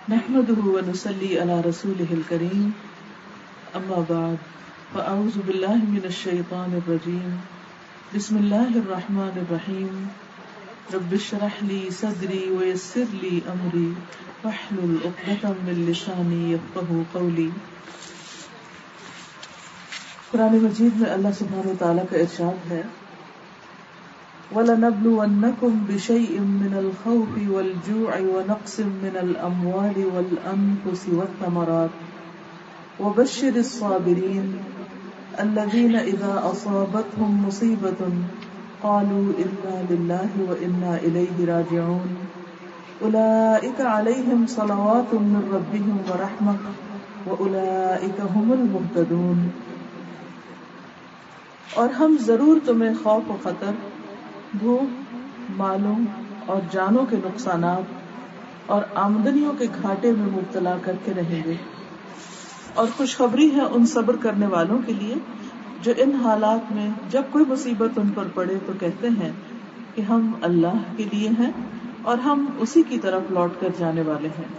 نحمده ونصلي على رسوله الكريم اما بعد فاعوذ بالله من الشيطان الرجيم بسم الله الرحمن الرحيم رب اشرح لي صدري ويسر لي امري واحلل عقدة من لساني يفقهوا قولي. قرآن مجید میں اللہ سبحانہ وتعالیٰ کا ارشاد ہے وَلَنَبْلُوَنَّكُمْ بِشَيْءٍ مِّنَ الْخَوْفِ وَالْجُوعِ وَنَقْصٍ مِّنَ الْأَمْوَالِ وَالْأَنفُسِ وَالثَّمَرَاتِ وَبَشِّرِ الصَّابِرِينَ الَّذِينَ إِذَا أَصَابَتْهُم مُّصِيبَةٌ قَالُوا إِنَّا لِلَّهِ وَإِنَّا إِلَيْهِ رَاجِعُونَ أُولَٰئِكَ عَلَيْهِمْ صَلَوَاتٌ مِّن رَّبِّهِمْ وَرَحْمَةٌ وَأُولَٰئِكَ هُمُ الْمُهْتَدُونَ. اور ہم ضرور تمہیں خوف و خطر، بھوک، مالوں اور جانوں کے نقصانات اور آمدنیوں کے گھاٹے میں مبتلا کر کے رہیں گے. اور خوشخبری ہے ان صبر کرنے والوں کے لیے جو ان حالات میں جب کوئی مصیبت ان پر پڑے تو کہتے ہیں کہ ہم اللہ کے لیے ہیں اور ہم اسی کی طرف لوٹ کر جانے والے ہیں.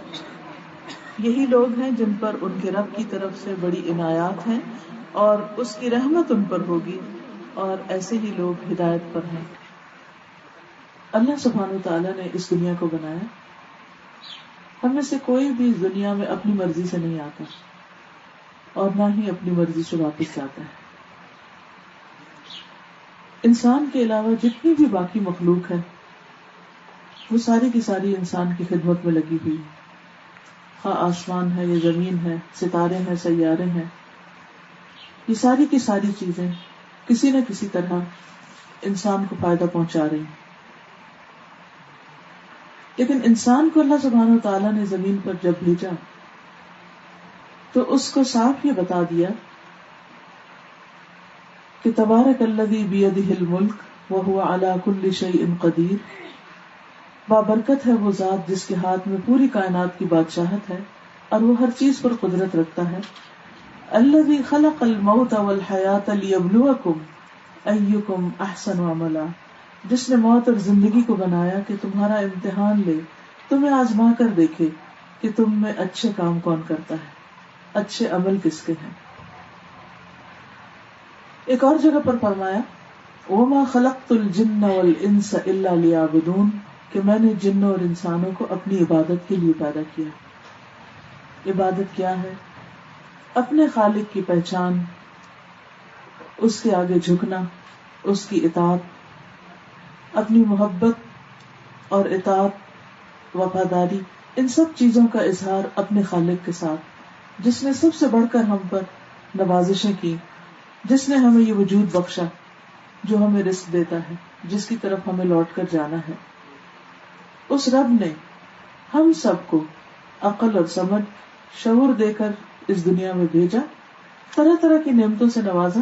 یہی لوگ ہیں جن پر ان کے رب کی طرف سے بڑی عنایات ہیں اور اس کی رحمت ان پر ہوگی، اور ایسے ہی لوگ ہدایت پر ہیں. اللہ سبحانہ وتعالیٰ نے اس دنیا کو بنایا. ہم میں سے کوئی بھی اس دنیا میں اپنی مرضی سے نہیں آتا اور نہ ہی اپنی مرضی سے واپس جاتا ہے. انسان کے علاوہ جتنی بھی باقی مخلوق ہے وہ ساری کی ساری انسان کی خدمت میں لگی ہوئی ہے. خواہ آسمان ہے یا زمین ہے، ستارے ہیں، سیارے ہیں، یہ ساری کی ساری چیزیں کسی نہ کسی طرح انسان کو فائدہ پہنچا رہی ہیں. لیکن انسان کو اللہ سبحانہ وتعالیٰ نے زمین پر جب بھیجا تو اس کو صاف یہ بتا دیا کہ تبارک الذی بیدہ الملک وہو علی کل شیء قدیر، بابرکت ہے وہ ذات جس کے ہاتھ میں پوری کائنات کی بادشاہت ہے اور وہ ہر چیز پر قدرت رکھتا ہے. الذی خلق الموت والحیاۃ لیبلوکم ایکم احسن عملا، جس نے موت اور زندگی کو بنایا کہ تمہارا امتحان لے، تمہیں آزما کر دیکھے کہ تم میں اچھے کام کون کرتا ہے، اچھے عمل کس کے ہیں. ایک اور جگہ پر فرمایا وما خلقت الجن والانس الا لیعبدون، کہ میں نے جنوں اور انسانوں کو اپنی عبادت کے لیے پیدا کیا. عبادت کیا ہے؟ اپنے خالق کی پہچان، اس کے آگے جھکنا، اس کی اطاعت، اپنی محبت اور اطاعت، وفاداری، ان سب چیزوں کا اظہار اپنے خالق کے ساتھ، جس نے سب سے بڑھ کر ہم پر نوازشیں کی، جس نے ہمیں یہ وجود بخشا، جو ہمیں رزق دیتا ہے، جس کی طرف ہمیں لوٹ کر جانا ہے. اس رب نے ہم سب کو عقل اور سمجھ، شعور دے کر اس دنیا میں بھیجا، طرح طرح کی نعمتوں سے نوازا،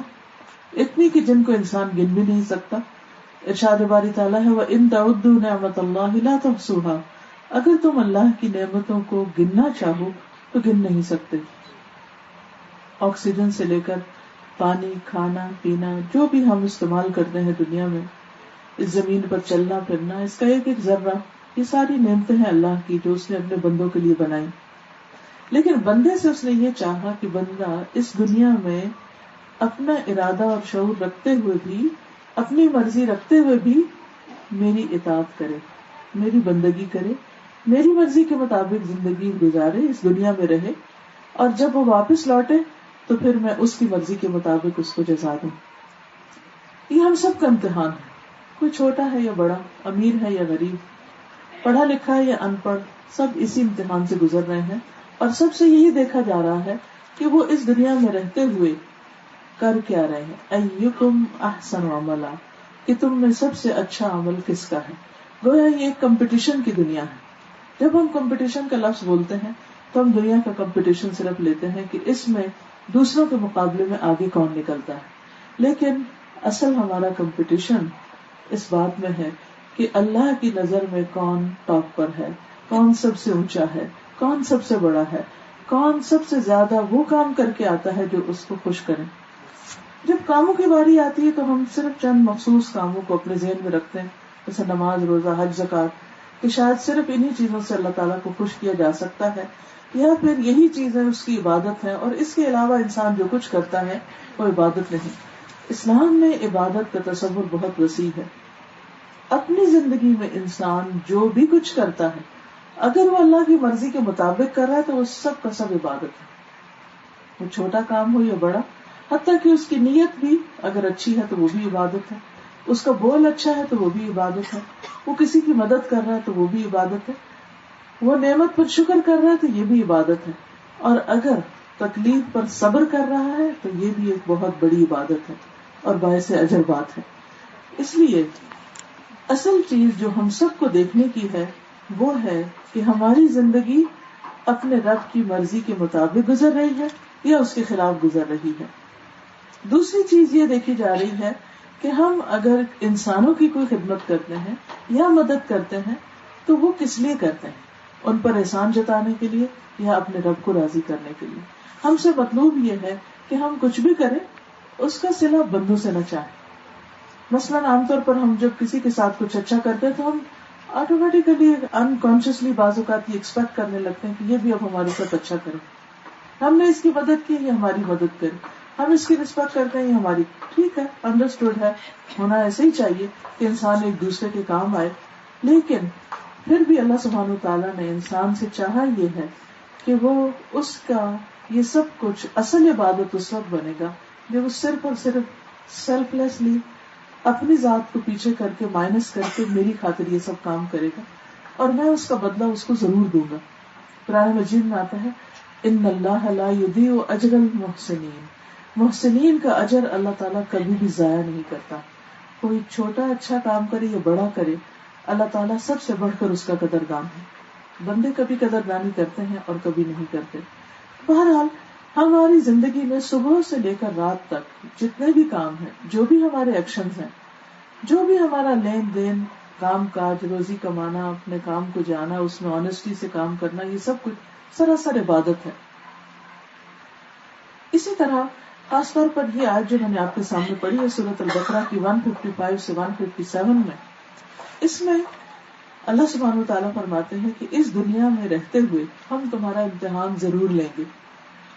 اتنی کہ جن کو انسان گن بھی نہیں سکتا. ارشاد باری تعالیٰ ہے وَإِن تَعُدُّوا نِعْمَتَ اللَّهِ لَا تُحْصُوهَا، اگر تم اللہ کی نعمتوں کو گننا چاہو تو گن نہیں سکتے. آکسیجن سے لے کر پانی، کھانا پینا، جو بھی ہم استعمال کرتے ہیں دنیا میں، اس زمین پر چلنا پھرنا، اس کا ایک ایک ذرہ، یہ ساری نعمتیں ہیں اللہ کی جو اس نے اپنے بندوں کے لیے بنائی. لیکن بندے سے اس نے یہ چاہا کہ بندہ اس دنیا میں اپنا ارادہ اور شعور رکھتے ہوئے بھی، اپنی مرضی رکھتے ہوئے بھی میری اطاعت کرے، میری بندگی کرے، میری مرضی کے مطابق زندگی گزارے، اس دنیا میں رہے، اور جب وہ واپس لوٹے تو پھر میں اس کی مرضی کے مطابق اس کو جزا دوں. یہ ہم سب کا امتحان ہے، کوئی چھوٹا ہے یا بڑا، امیر ہے یا غریب، پڑھا لکھا ہے یا ان پڑھ، سب اسی امتحان سے گزر رہے ہیں. اور سب سے یہی دیکھا جا رہا ہے کہ وہ اس دنیا میں رہتے ہوئے کر کیا رہے ہیں. ایکم احسن عملا، کہ تم میں سب سے اچھا عمل کس کا ہے. گویا یہ ایک کمپٹیشن کی دنیا ہے. جب ہم کمپٹیشن کا لفظ بولتے ہیں تو ہم دنیا کا کمپٹیشن صرف لیتے ہیں کہ اس میں دوسروں کے مقابلے میں آگے کون نکلتا ہے. لیکن اصل ہمارا کمپٹیشن اس بات میں ہے کہ اللہ کی نظر میں کون ٹاپ پر ہے، کون سب سے اونچا ہے، کون سب سے بڑا ہے، کون سب سے زیادہ وہ کام کر کے آتا ہے جو اس کو خوش کرے. جب کاموں کی باری آتی ہے تو ہم صرف چند مخصوص کاموں کو اپنے ذہن میں رکھتے ہیں، جیسے نماز، روزہ، حج، زکات. کہ شاید صرف انہی چیزوں سے اللہ تعالیٰ کو خوش کیا جا سکتا ہے، یا پھر یہی چیزیں اس کی عبادت ہے اور اس کے علاوہ انسان جو کچھ کرتا ہے وہ عبادت نہیں. اسلام میں عبادت کا تصور بہت وسیع ہے. اپنی زندگی میں انسان جو بھی کچھ کرتا ہے اگر وہ اللہ کی مرضی کے مطابق کر رہا ہے تو وہ سب کا سب عبادت ہے. وہ چھوٹا کام ہو یا بڑا، حتیٰ کہ اس کی نیت بھی اگر اچھی ہے تو وہ بھی عبادت ہے، اس کا بول اچھا ہے تو وہ بھی عبادت ہے، وہ کسی کی مدد کر رہا ہے تو وہ بھی عبادت ہے، وہ نعمت پر شکر کر رہا ہے تو یہ بھی عبادت ہے، اور اگر تکلیف پر صبر کر رہا ہے تو یہ بھی ایک بہت بڑی عبادت ہے اور باعث اجر بات ہے. اس لیے اصل چیز جو ہم سب کو دیکھنے کی ہے وہ ہے کہ ہماری زندگی اپنے رب کی مرضی کے مطابق گزر رہی ہے یا اس کے خلاف گزر رہی ہے. دوسری چیز یہ دیکھی جا رہی ہے کہ ہم اگر انسانوں کی کوئی خدمت کرتے ہیں یا مدد کرتے ہیں تو وہ کس لیے کرتے ہیں، ان پر احسان جتانے کے لیے یا اپنے رب کو راضی کرنے کے لیے. ہم سے مطلوب یہ ہے کہ ہم کچھ بھی کریں اس کا صلہ بندوں سے نہ چاہیں. مثلاً عام طور پر ہم جب کسی کے ساتھ کچھ اچھا کرتے ہیں تو ہم آٹومیٹیکلی انکانشیسلی بعض اوقات یہ ایکسپیکٹ کرنے لگتے ہیں کہ یہ بھی اب ہمارے ساتھ اچھا کرے، ہم نے اس کی مدد کی، یہ ہماری مدد کرے، ہم اس کی رسپیکٹ کرتے ہیں، یہ ہماری. ٹھیک ہے، انڈرسٹوڈ ہے، ہونا ایسے ہی چاہیے کہ انسان ایک دوسرے کے کام آئے. لیکن پھر بھی اللہ سبحانہ وتعالیٰ نے انسان سے چاہا یہ ہے کہ وہ اس کا یہ سب کچھ اصل عبادت اس وقت بنے گا جب وہ صرف اور صرف سیلف لیسلی اپنی ذات کو پیچھے کر کے مائنس کر کے میری خاطر یہ سب کام کرے گا اور میں اس کا بدلہ اس کو ضرور دوں گا. قرآن مجید میں آتا ہے ان اللہ لا یضیع اجر المحسنین، محسنین کا اجر اللہ تعالیٰ کبھی بھی ضائع نہیں کرتا. کوئی چھوٹا اچھا کام کرے یا بڑا کرے، اللہ تعالیٰ سب سے بڑھ کر اس کا قدردان ہے. بندے کبھی قدردانی کرتے ہیں اور کبھی نہیں کرتے. بہرحال ہماری زندگی میں صبح سے لے کر رات تک جتنے بھی کام ہیں، جو بھی ہمارے ایکشنز ہیں، جو بھی ہمارا لین دین، کام کاج، روزی کمانا، اپنے کام کو جانا، اس میں آنےسٹی سے کام کرنا، یہ سب کچھ سراسر عبادت ہے. اسی طرح خاص طور پر یہ آیت جو میں نے آپ کے سامنے پڑھی ہے سورۃ البقرہ کی 155 سے 157 میں، اس میں اللہ سبحانہ وتعالیٰ فرماتے ہیں کہ اس دنیا میں رہتے ہوئے ہم تمہارا امتحان ضرور لیں گے.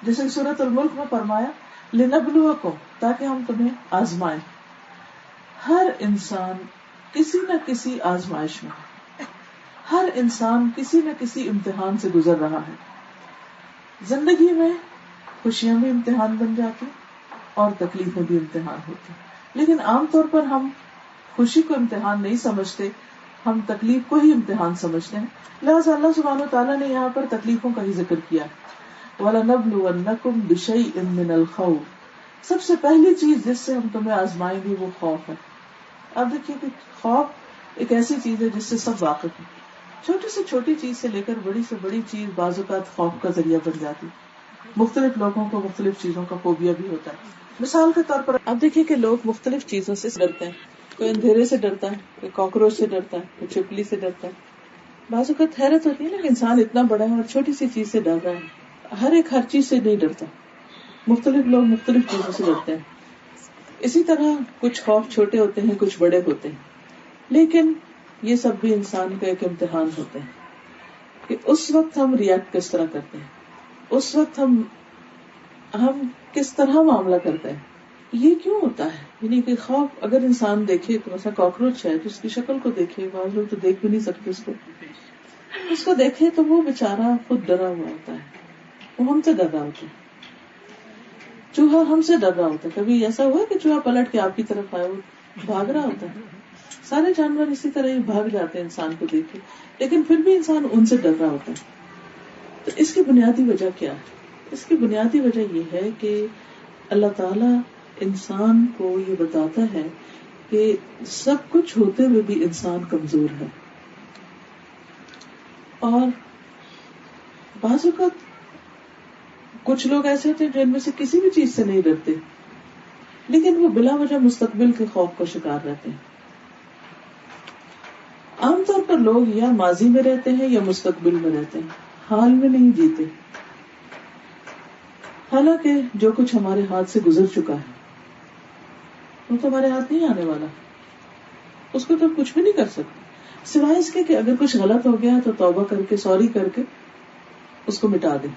جیسے سورۃ الملک میں فرمایا لنبلوکم، تاکہ ہم تمہیں آزمائیں. ہر انسان کسی نہ کسی آزمائش میں، ہر انسان کسی نہ کسی امتحان سے گزر رہا ہے. زندگی میں خوشیاں بھی امتحان بن جاتی اور تکلیفیں بھی امتحان ہوتی، لیکن عام طور پر ہم خوشی کو امتحان نہیں سمجھتے، ہم تکلیف کو ہی امتحان سمجھتے ہیں. لہٰذا اللہ سبحانہ وتعالیٰ نے یہاں پر تکلیفوں کا ہی ذکر کیا. وَلَنَبْلُوَنَّكُمْ بِشَيْءٍ مِّنَ الْخَوْفِ، سب سے پہلی چیز جس سے ہم تمہیں آزمائیں گے وہ خوف ہے. اب دیکھیے کہ خوف ایک ایسی چیز ہے جس سے سب واقف ہیں. چھوٹی سے چھوٹی چیز سے لے کر بڑی سے بڑی چیز بعض اوقات خوف کا ذریعہ بن جاتی. مختلف لوگوں کو مختلف چیزوں کا فوبیا بھی ہوتا ہے. مثال کے طور پر اب دیکھیے کہ لوگ مختلف چیزوں سے ڈرتے ہیں. کوئی اندھیرے سے ڈرتا ہے، کوئی کاکروچ سے ڈرتا ہے، کوئی چھپکلی سے ڈرتا ہے. بعض اوقات حیرت ہوتی ہے نا کہ انسان اتنا بڑا ہے اور چھوٹی سی چیز سے ڈر رہا ہے. ہر ایک ہر چیز سے نہیں ڈرتا، مختلف لوگ مختلف چیزوں سے ڈرتے ہیں. اسی طرح کچھ خوف چھوٹے ہوتے ہیں، کچھ بڑے ہوتے ہیں، لیکن یہ سب بھی انسان کا ایک امتحان ہوتے ہیں کہ اس وقت ہم ریئیکٹ کس طرح کرتے ہیں، اس وقت ہم کس طرح معاملہ کرتے ہیں. یہ کیوں ہوتا ہے؟ یعنی کہ خوف اگر انسان دیکھے تو مثلا کاکروچ ہے تو اس کی شکل کو دیکھے، بعض لوگ تو دیکھ بھی نہیں سکتے اس کو دیکھے تو وہ بےچارا خود ڈرا ہوا ہوتا ہے، وہ ہم سے ڈر رہا ہوتا ہے. چوہا ہم سے ڈر رہا ہوتا ہے. کبھی ایسا ہوا کہ چوہا پلٹ کے آپ کی طرف آئے، وہ بھاگ رہا ہوتا ہے. سارے جانور اسی طرح ہی بھاگ جاتے ہیں انسان کو دیکھ کے، لیکن پھر بھی انسان ان سے ڈر رہا ہوتا ہے. تو اس کی بنیادی وجہ کیا ہے؟ اس کی بنیادی وجہ یہ ہے کہ اللہ تعالی انسان کو یہ بتاتا ہے کہ سب کچھ ہوتے ہوئے بھی انسان کمزور ہے. اور بعض اوقات کچھ لوگ ایسے ہوتے ہیں جو ان میں سے کسی بھی چیز سے نہیں ڈرتے، لیکن وہ بلا وجہ مستقبل کے خوف کا شکار رہتے ہیں. عام طور پر لوگ یا ماضی میں رہتے ہیں یا مستقبل میں رہتے ہیں، حال میں نہیں جیتے. حالانکہ جو کچھ ہمارے ہاتھ سے گزر چکا ہے وہ تو ہمارے ہاتھ نہیں آنے والا، اس کو تو ہم کچھ بھی نہیں کر سکتے. سوائے اس کے کہ اگر کچھ غلط ہو گیا تو توبہ کر کے سوری کر کے اس کو مٹا دے.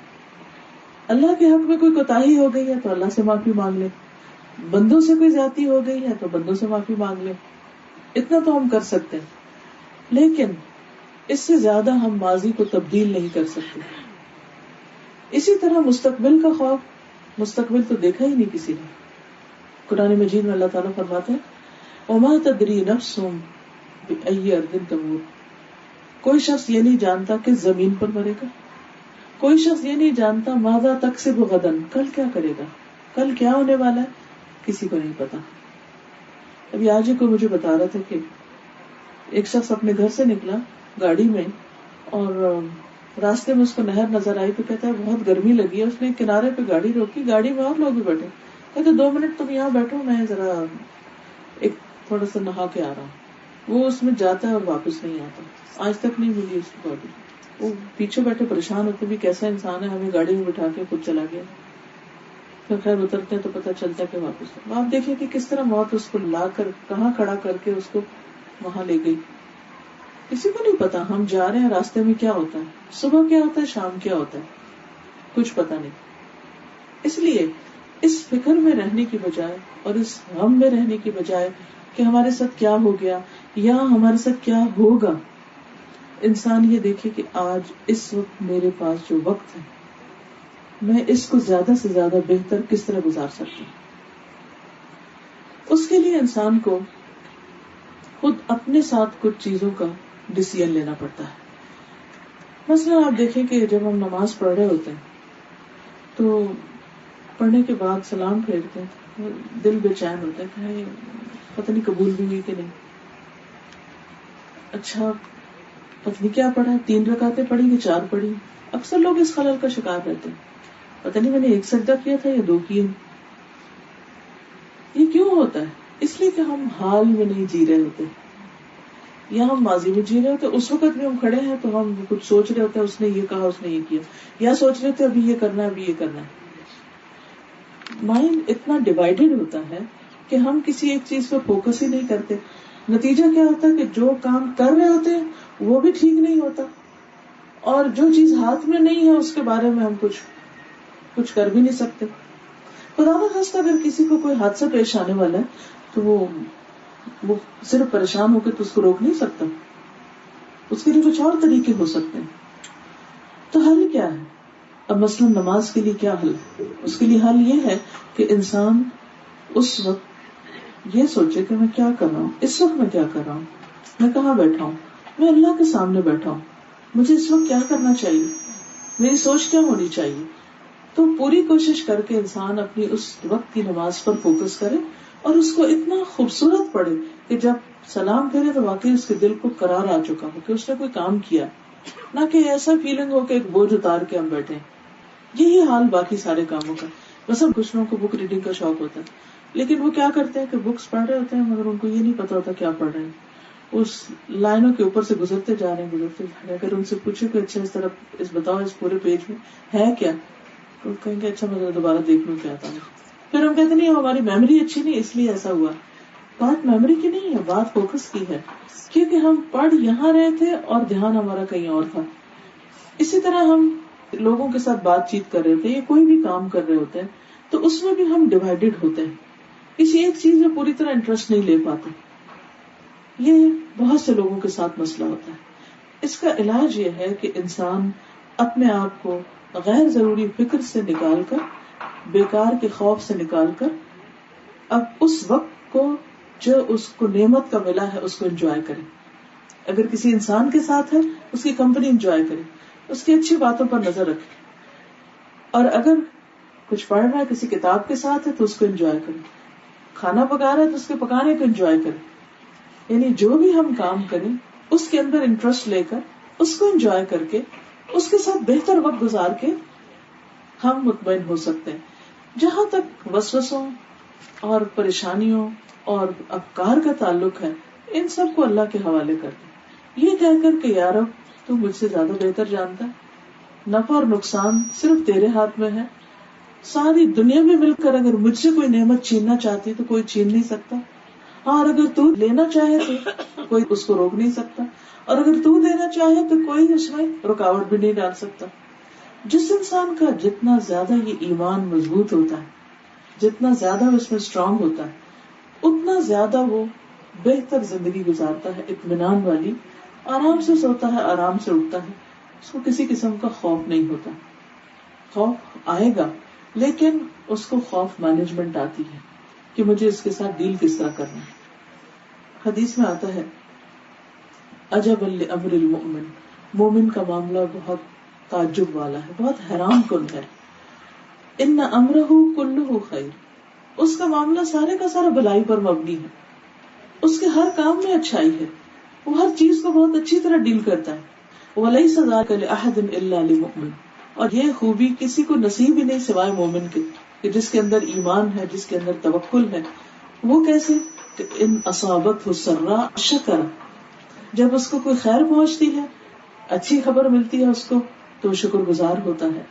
اللہ کے حق میں کوئی کوتاہی ہو گئی ہے تو اللہ سے معافی مانگ لے, بندوں سے کوئی زیادتی ہو گئی ہے تو بندوں سے معافی مانگ لے. اتنا تو ہم کر سکتے ہیں, لیکن اس سے زیادہ ہم ماضی کو تبدیل نہیں کر سکتے. اسی طرح مستقبل کا خوف, مستقبل تو دیکھا ہی نہیں کسی نے. قرآن مجید میں اللہ تعالیٰ فرماتے ہیں وما تدری نفس بأي أرض تموت, کوئی شخص یہ نہیں جانتا کہ زمین پر مرے گا, کوئی شخص یہ نہیں جانتا ماذا تکسب غدا, کل کیا کرے گا, کل کیا ہونے والا ہے, کسی کو نہیں پتا. ابھی آج ہی کوئی مجھے بتا رہا تھا کہ ایک شخص اپنے گھر سے نکلا گاڑی میں اور راستے میں اس کو نہر نظر آئی تو کہتا ہے بہت گرمی لگی ہے. اس نے کنارے پہ گاڑی روکی, گاڑی میں اور لوگ بھی بیٹھے, کہتے 2 منٹ تم یہاں بیٹھو, میں ذرا ایک تھوڑا سا نہا کے آ رہا ہوں. وہ اس میں جاتا ہے اور واپس نہیں آتا, آج تک نہیں ملی اس کی باڈی. وہ پیچھے بیٹھے پریشان ہوتے بھی کیسا انسان ہے, ہمیں گاڑی میں بٹھا کے خود چلا گیا. پھر خیر اترتے ہیں تو پتہ چلتا ہے کہ واپس. آپ دیکھیں کہ کس طرح موت اس کو لا کر کہاں کھڑا کر کے اس کو وہاں لے گئی. کسی کو نہیں پتا ہم جا رہے ہیں راستے میں کیا ہوتا ہے, صبح کیا ہوتا ہے, شام کیا ہوتا ہے, کچھ پتا نہیں. اس لیے اس فکر میں رہنے کی بجائے اور اس غم میں رہنے کی بجائے کہ ہمارے ساتھ کیا ہو گیا یا ہمارے ساتھ کیا ہوگا, انسان یہ دیکھے کہ آج اس وقت میرے پاس جو وقت ہے میں اس کو زیادہ سے زیادہ بہتر کس طرح گزار سکتی ہوں. اس کے لیے انسان کو خود اپنے ساتھ کچھ چیزوں کا ڈیسیژن لینا پڑتا ہے. مثلا آپ دیکھیں کہ جب ہم نماز پڑھ رہے ہوتے ہیں تو پڑھنے کے بعد سلام پھیرتے ہیں, دل بے چین ہوتا ہے کہ پتہ نہیں قبول بھی ہوئی کہ نہیں, اچھا پتہ نہیں کیا پڑھا, 3 رکعتیں پڑھی کہ 4 پڑھی. اکثر لوگ اس خلل کا شکار رہتے ہیں, پتہ نہیں میں نے 1 سجدہ کیا تھا یا 2 کیے. یہ کیوں ہوتا ہے؟ اس لیے کہ ہم حال میں نہیں جی رہے ہوتے, یا ہم ماضی میں جی رہے ہوتے. اس وقت بھی ہم کھڑے ہیں تو ہم کچھ سوچ رہے ہوتے ہیں, اس نے یہ کہا, اس نے یہ کیا, یا سوچ رہے ہوتے ابھی یہ کرنا ہے, ابھی یہ کرنا ہے. مائنڈ اتنا ڈیوائیڈڈ ہوتا ہے کہ ہم کسی ایک چیز پہ فوکس ہی نہیں کرتے. نتیجہ کیا ہوتا ہے کہ جو کام کر رہے ہوتے ہیں وہ بھی ٹھیک نہیں ہوتا, اور جو چیز ہاتھ میں نہیں ہے اس کے بارے میں ہم کچھ کر بھی نہیں سکتے. خدا نخواستہ اگر کسی کو کوئی حادثہ پیش آنے والا ہے تو وہ صرف پریشان ہو کے تو اس کو روک نہیں سکتا, اس کے لیے کچھ اور طریقے ہو سکتے ہیں. تو حل کیا ہے؟ اب مثلا نماز کے لیے کیا حل ہے؟ اس کے لیے حل یہ ہے کہ انسان اس وقت یہ سوچے کہ میں کیا کر رہا ہوں, اس وقت میں کیا کر رہا ہوں, میں کہاں بیٹھا ہوں, میں اللہ کے سامنے بیٹھا ہوں, مجھے اس وقت کیا کرنا چاہیے, میری سوچ کیا ہونی چاہیے. تو پوری کوشش کر کے انسان اپنی اس وقت کی نماز پر فوکس کرے اور اس کو اتنا خوبصورت پڑھے کہ جب سلام پھیرے تو واقعی اس کے دل کو قرار آ چکا ہو کہ اس نے کوئی کام کیا, نہ کہ ایسا فیلنگ ہو کہ ایک بوجھ اتار کے ہم بیٹھے. یہی حال باقی سارے کاموں کا. بس اب کچھ لوگوں کو بک ریڈنگ کا شوق ہوتا ہے, لیکن وہ کیا کرتے ہیں کہ بکس پڑھ رہے ہوتے ہیں مگر ان کو یہ نہیں پتا ہوتا کیا پڑھ رہے ہیں, اس لائنوں کے اوپر سے گزرتے جا رہے ہیں. اگر ان سے پوچھے کہ اچھا اس طرف اس بتاؤ اس پورے پیج میں ہے کیا, تو کہیں گے اچھا میں دوبارہ دیکھ لوں کیا تھا. پھر ہم کہتے نہیں ہماری میموری اچھی نہیں اس لیے ایسا ہوا. بات میموری کی نہیں ہے, بات فوکس کی ہے, کیونکہ ہم پڑھ یہاں رہے تھے اور دھیان ہمارا کہیں اور تھا. اسی طرح ہم لوگوں کے ساتھ بات چیت کر رہے ہوتے ہیں یا کوئی بھی کام کر رہے ہوتے ہیں تو اس میں بھی ہم ڈیوائیڈڈ ہوتے ہیں, کسی ایک چیز میں پوری طرح انٹرسٹ نہیں لے پاتے. یہ بہت سے لوگوں کے ساتھ مسئلہ ہوتا ہے. اس کا علاج یہ ہے کہ انسان اپنے آپ کو غیر ضروری فکر سے نکال کر, بیکار کے خوف سے نکال کر, اب اس وقت کو جو اس کو نعمت کا ملا ہے اس کو انجوائے کرے. اگر کسی انسان کے ساتھ ہے اس کی کمپنی انجوائے کرے, اس کی اچھی باتوں پر نظر رکھے, اور اگر کچھ پڑھ رہا ہے کسی کتاب کے ساتھ ہے تو اس کو انجوائے کرے, کھانا پکا رہا ہے تو اس کے پکانے کو انجوائے کرے. یعنی جو بھی ہم کام کریں اس کے اندر انٹرسٹ لے کر, اس کو انجوائے کر کے, اس کے ساتھ بہتر وقت گزار کے ہم مطمئن ہو سکتے ہیں. جہاں تک وسوسوں اور پریشانیوں اور افکار کا تعلق ہے, ان سب کو اللہ کے حوالے کر دیں, یہ کہہ کر کہ یا رب تو مجھ سے زیادہ بہتر جانتا ہے, نفع اور نقصان صرف تیرے ہاتھ میں ہے, ساری دنیا میں مل کر اگر مجھ سے کوئی نعمت چھیننا چاہتی تو کوئی چھین نہیں سکتا, ہاں، اور اگر تو لینا چاہے تو کوئی اس کو روک نہیں سکتا، اور اگر تو دینا چاہے تو کوئی اس میں رکاوٹ بھی نہیں ڈال سکتا. جس انسان کا جتنا زیادہ یہ ایمان مضبوط ہوتا ہے، جتنا زیادہ اس میں اسٹرانگ ہوتا ہے، اتنا زیادہ وہ بہتر زندگی گزارتا ہے، اطمینان والی، آرام سے سوتا ہے، آرام سے اٹھتا ہے. اس کو کسی قسم کا خوف نہیں ہوتا. خوف آئے گا لیکن اس کو خوف مینجمنٹ آتی ہے کہ مجھے اس کے ساتھ ڈیل کس طرح کرنا ہے. حدیث میں آتا ہے عجب لامر المؤمن، مومن کا معاملہ بہت تعجب والا ہے، بہت حیران کن ہے. ان امرہ کلہ خیر، اس کا معاملہ سارے کا سارا بھلائی پر مبنی ہے. اس کے ہر کام میں اچھائی ہے، وہ ہر چیز کو بہت اچھی طرح ڈیل کرتا ہے. ولیس ذاک لأحد الا للمؤمن، اور یہ خوبی کسی کو نصیب ہی نہیں سوائے مومن کے، کہ جس کے اندر ایمان ہے، جس کے اندر توکل ہے. وہ کیسے؟ کہ ان اصابتہ السراء شکر، جب اس کو کوئی خیر پہنچتی ہے، اچھی خبر ملتی ہے اس کو، تو شکر گزار ہوتا ہے.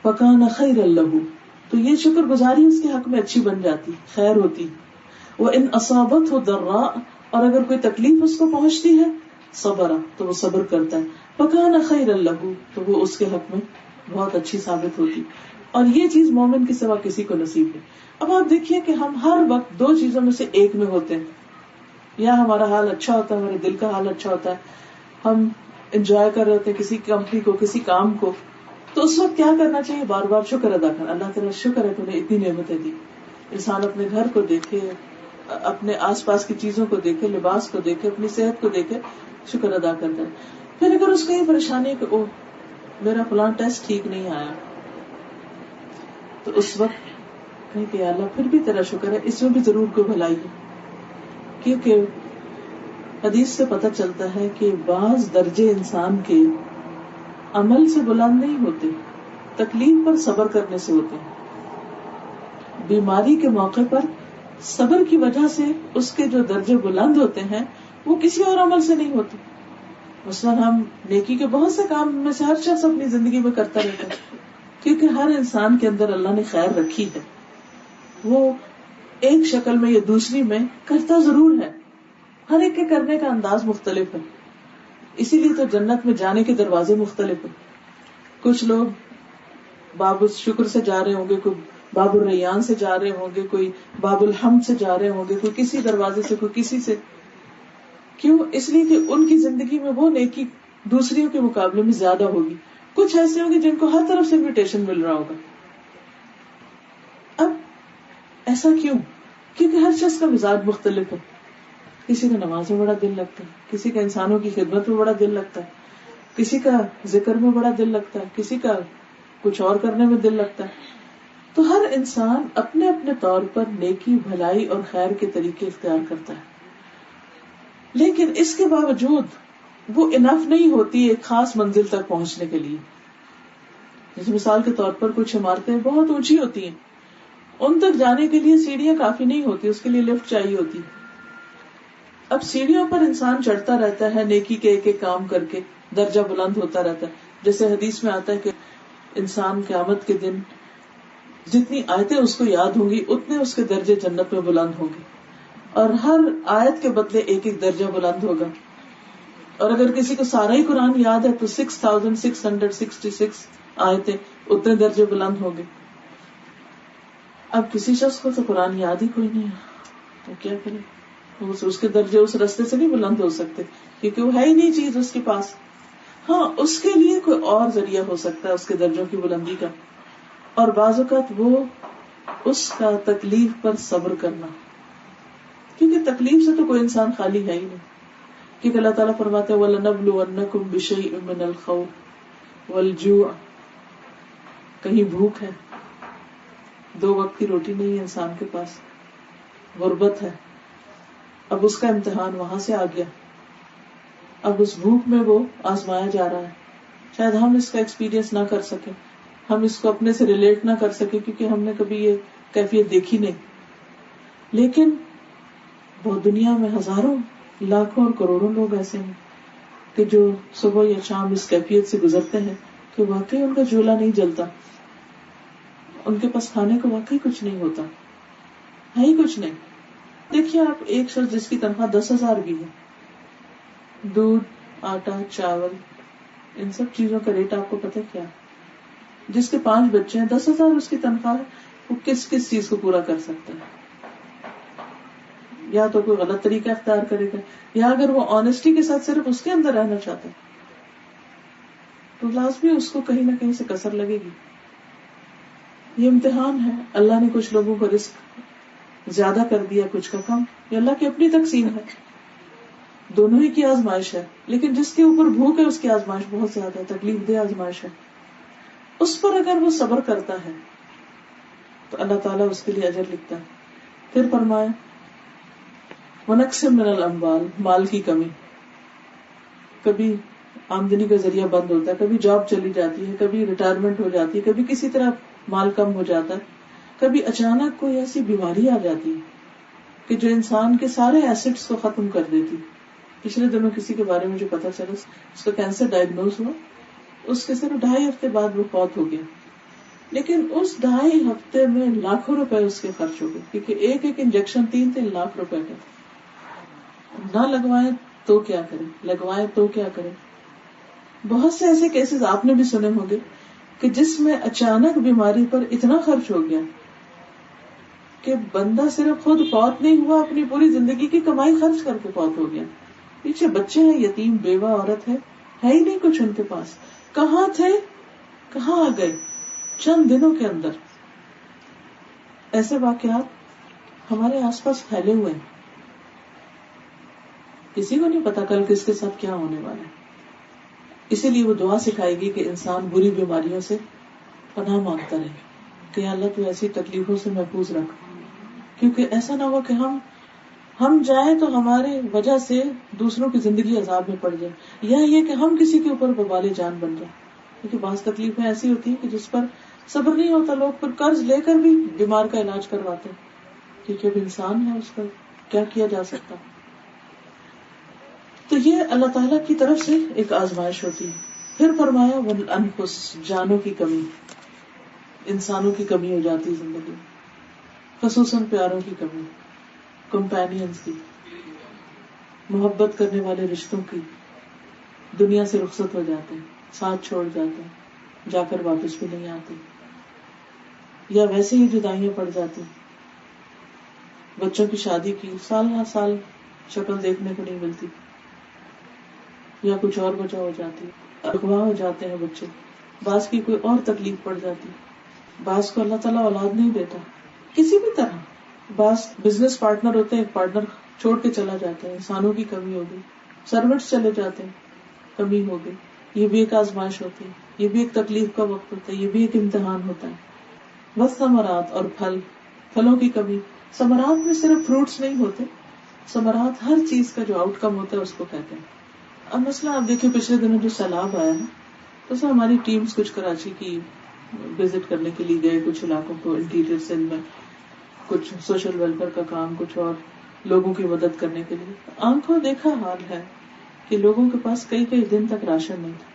فکان خیرا لہ، تو یہ شکر گزاری اس کے حق میں اچھی بن جاتی، خیر ہوتی. وان اصابتہ ضراء، اور اگر کوئی تکلیف اس کو پہنچتی ہے، صبر، تو وہ صبر کرتا ہے. فکان خیرا لہ، تو وہ اس کے حق میں بہت اچھی ثابت ہوتی. اور یہ چیز مومن کے سوا کسی کو نصیب ہے. اب آپ دیکھیے کہ ہم ہر وقت دو چیزوں میں سے ایک میں ہوتے ہیں، یا ہمارا حال اچھا ہوتا ہے، ہمارے دل کا حال اچھا ہوتا ہے، ہم انجوائے کر رہے ہوتے ہیں کسی کمپنی کو، کسی کام کو، تو اس وقت کیا کرنا چاہیے؟ بار بار شکر ادا کرنا. اللہ تعالیٰ شکر ہے تو نے اتنی نعمتیں دی. انسان اپنے گھر کو دیکھے، اپنے آس پاس کی چیزوں کو دیکھے، لباس کو دیکھے، اپنی صحت کو دیکھے، شکر ادا کرتا ہے. پھر اگر اس کو یہ پریشانی ہے کہ او میرا فلاں ٹیسٹ ٹھیک نہیں آیا، تو اس وقت کہیں کہ اللہ پھر بھی تیرا شکر ہے، اس میں بھی ضرور کوئی بھلائی ہے. کیونکہ حدیث سے پتہ چلتا ہے کہ بعض درجے انسان کے عمل سے بلند نہیں ہوتے، تکلیف پر صبر کرنے سے ہوتے ہیں. بیماری کے موقع پر صبر کی وجہ سے اس کے جو درجے بلند ہوتے ہیں وہ کسی اور عمل سے نہیں ہوتے. مثلاً ہم نیکی کے بہت سے کام میں سے ہر شخص اپنی زندگی میں کرتا رہتا ہے، کیونکہ ہر انسان کے اندر اللہ نے خیر رکھی ہے. وہ ایک شکل میں یا دوسری میں کرتا ضرور ہے، ہر ایک کے کرنے کا انداز مختلف ہے. اسی لیے تو جنت میں جانے کے دروازے مختلف ہیں. کچھ لوگ باب الشکر سے جا رہے ہوں گے، کوئی باب الریان سے جا رہے ہوں گے، کوئی باب الحمد سے جا رہے ہوں گے، کوئی کسی دروازے سے، کوئی کسی سے. کیوں؟ اس لیے کہ ان کی زندگی میں وہ نیکی دوسریوں کے مقابلے میں زیادہ ہوگی. کچھ ایسے ہوں گے جن کو ہر طرف سے انویٹیشن مل رہا ہوگا. اب ایسا کیوں؟ کیونکہ ہر شخص کا مزاج مختلف ہے. کسی کا نماز میں بڑا دل لگتا ہے، کسی کا انسانوں کی خدمت میں بڑا دل لگتا ہے، کسی کا ذکر میں بڑا دل لگتا ہے، کسی کا کچھ اور کرنے میں دل لگتا ہے. تو ہر انسان اپنے اپنے طور پر نیکی، بھلائی اور خیر کے طریقے اختیار کرتا ہے. لیکن اس کے باوجود وہ انف نہیں ہوتی ایک خاص منزل تک پہنچنے کے لیے. جیسے مثال کے طور پر کچھ عمارتیں بہت اونچی ہوتی ہیں، ان تک جانے کے لیے سیڑھیاں کافی نہیں ہوتی، اس کے لیے لفٹ چاہیے ہوتی. اب سیڑھیوں پر انسان چڑھتا رہتا ہے، نیکی کے ایک ایک کام کر کے درجہ بلند ہوتا رہتا ہے. جیسے حدیث میں آتا ہے کہ انسان قیامت کے دن جتنی آیتیں اس کو یاد ہوں گی اتنے اس کے درجے جنت میں بلند ہوں گے، اور ہر آیت کے بدلے ایک ایک درجہ بلند ہوگا. اور اگر کسی کو سارا ہی قرآن یاد ہے تو 6666 آیتیں، اتنے درجے بلند ہوں گے. اب کسی شخص کو تو قرآن یاد ہی کوئی نہیں ہے، تو کیا کرے؟ اس کے درجے اس راستے سے نہیں بلند ہو سکتے، کیونکہ وہ ہے ہی نہیں چیز اس کے پاس. ہاں، اس کے لیے کوئی اور ذریعہ ہو سکتا ہے اس کے درجوں کی بلندی کا، اور بعض اوقات وہ اس کا تکلیف پر صبر کرنا، کیونکہ تکلیف سے تو کوئی انسان خالی ہے ہی نہیں. کیونکہ اللہ تعالیٰ فرماتے ہیں وَلَنَبْلُوَنَّكُمْ بِشَيْءٍ مِّنَ الْخَوْفِ وَالْجُوعِ، کہیں بھوک ہے، 2 وقت کی روٹی نہیں ہے انسان کے پاس، غربت ہے، اب اس کا امتحان وہاں سے آ گیا. اب اس بھوک میں وہ آزمایا جا رہا ہے. شاید ہم اس کا ایکسپیرینس نہ کر سکیں، ہم اس کو اپنے سے ریلیٹ نہ کر سکیں، کیونکہ ہم نے کبھی یہ کیفیت دیکھی نہیں. لیکن بہت دنیا میں ہزاروں، لاکھوں اور کروڑوں لوگ ایسے ہیں کہ جو صبح یا شام اس کیفیت سے گزرتے ہیں کہ واقعی ان کا چولہا نہیں جلتا، ان کے پاس کھانے کو واقعی کچھ نہیں ہوتا، ہے ہی کچھ نہیں. دیکھیے آپ ایک شخص جس کی تنخواہ 10,000 بھی ہے, دودھ, آٹا, چاول, ان سب چیزوں کا ریٹ آپ کو پتہ کیا؟ جس کے 5 بچے ہیں, 10,000 اس کی تنخواہ ہے, وہ کس کس چیز کو پورا کر سکتا ہے؟ یا تو کوئی غلط طریقہ اختیار کرے گا, یا اگر وہ آنےسٹی کے ساتھ صرف اس کے اندر رہنا چاہتا ہے تو لازمی اس کو کہیں نہ کہیں سے کسر لگے گی. یہ امتحان ہے. اللہ نے کچھ لوگوں کو رزق زیادہ کر دیا, کچھ کا کم, یہ اللہ کی اپنی تقسیم ہے, دونوں ہی کی آزمائش ہے. لیکن جس کے اوپر بھوک ہے اس کی آزمائش بہت زیادہ ہے, تکلیف دہ آزمائش ہے. اس پر اگر وہ صبر کرتا ہے تو اللہ تعالیٰ اس کے لیے اجر لکھتا ہے. پھر فرمایا وَنَقْصٍ مِّنَ الْأَمْوَالِ, مال کی کمی. کبھی آمدنی کا ذریعہ بند ہوتا ہے, کبھی جاب چلی جاتی ہے, کبھی ریٹائرمنٹ ہو جاتی ہے, کبھی کسی طرح مال کم ہو جاتا ہے, کبھی اچانک کوئی ایسی بیماری آ جاتی ہے کہ جو انسان کے سارے ایسٹس کو ختم کر دیتی. پچھلے دنوں کسی کے بارے میں جو پتا چلا, اس کا کینسر ڈائگنوز ہوا, اس کے صرف 2.5 ہفتے بعد وہ فوت ہو گیا. لیکن اس 2.5 ہفتے میں لاکھوں روپے اس کے خرچ ہو گئے, کیونکہ ایک ایک انجیکشن 3 لاکھ روپے کا. نہ لگوائیں تو کیا کریں, لگوائیں تو کیا کریں. بہت سے ایسے کیسز آپ نے بھی سنے ہوں گے کہ جس میں اچانک بیماری پر اتنا خرچ ہو گیا کہ بندہ صرف خود فوت نہیں ہوا, اپنی پوری زندگی کی کمائی خرچ کر کے فوت ہو گیا. پیچھے بچے ہیں, یتیم بیوہ عورت ہے ہی نہیں کچھ ان کے پاس. کہاں تھے, کہاں آ گئے چند دنوں کے اندر. ایسے واقعات ہمارے آس پاس پھیلے ہوئے ہیں. کسی کو نہیں پتا کل کس کے ساتھ کیا ہونے والا ہے. اسی لیے وہ دعا سکھائے گی کہ انسان بری بیماریوں سے پناہ مانگتا رہے کہ اللہ تو ایسی تکلیفوں سے محفوظ رکھ, کیونکہ ایسا نہ ہو کہ ہم جائیں تو ہماری وجہ سے دوسروں کی زندگی عذاب میں پڑ جائے, یا یہ کہ ہم کسی کے اوپر وبال جان بن جائیں. کیونکہ بعض تکلیفیں ایسی ہوتی ہیں کہ جس پر صبر نہیں ہوتا, لوگ پھر قرض لے کر بھی بیمار کا علاج کرواتے ہیں, کیونکہ اب انسان ہے, اس کا کیا کیا جا سکتا. تو یہ اللہ تعالیٰ کی طرف سے ایک آزمائش ہوتی ہے. پھر فرمایا والانفس, جانوں کی کمی, انسانوں کی کمی ہو جاتی ہے زندگی میں, خصوصاً پیاروں کی کمی, کمپینینز کی, محبت کرنے والے رشتوں کی. دنیا سے رخصت ہو جاتے ہیں, ساتھ چھوڑ جاتے ہیں, جا کر واپس بھی نہیں آتے, یا ویسے ہی جدائیاں پڑ جاتی. بچوں کی شادی کی, سال ہر سال شکل دیکھنے کو نہیں ملتی, یا کچھ اور وجہ ہو جاتی, اغوا ہو جاتے ہیں بچے, بعض کی کوئی اور تکلیف پڑ جاتی, بعض کو اللہ تعالیٰ اولاد نہیں دیتا کسی بھی طرح. بعض بزنس پارٹنر ہوتے ہیں, ایک پارٹنر چھوڑ کے چلا جاتا ہے, انسانوں کی کمی ہوگی. سروینٹس چلے جاتے ہیں, کمی ہوگی. یہ بھی ایک آزمائش ہوتی ہے, یہ بھی ایک تکلیف کا وقت ہوتا ہے, یہ بھی ایک امتحان ہوتا ہے. بس ثمرات, اور پھلوں کی کمی. ثمرات میں صرف فروٹس نہیں ہوتے, ثمرات ہر چیز کا جو آؤٹ کم ہوتا ہے اس کو کہتے ہیں. اب مسئلہ آپ دیکھیں, پچھلے دنوں جو سیلاب آیا ہے تو سر ہماری ٹیمز کچھ کراچی کی وزٹ کرنے کے لیے گئے, کچھ علاقوں کو انٹیریئر سندھ میں, کچھ سوشل ویلفیئر کا کام, کچھ اور لوگوں کی مدد کرنے کے لیے. آنکھوں دیکھا حال ہے کہ لوگوں کے پاس کئی کئی دن تک راشن نہیں تھا,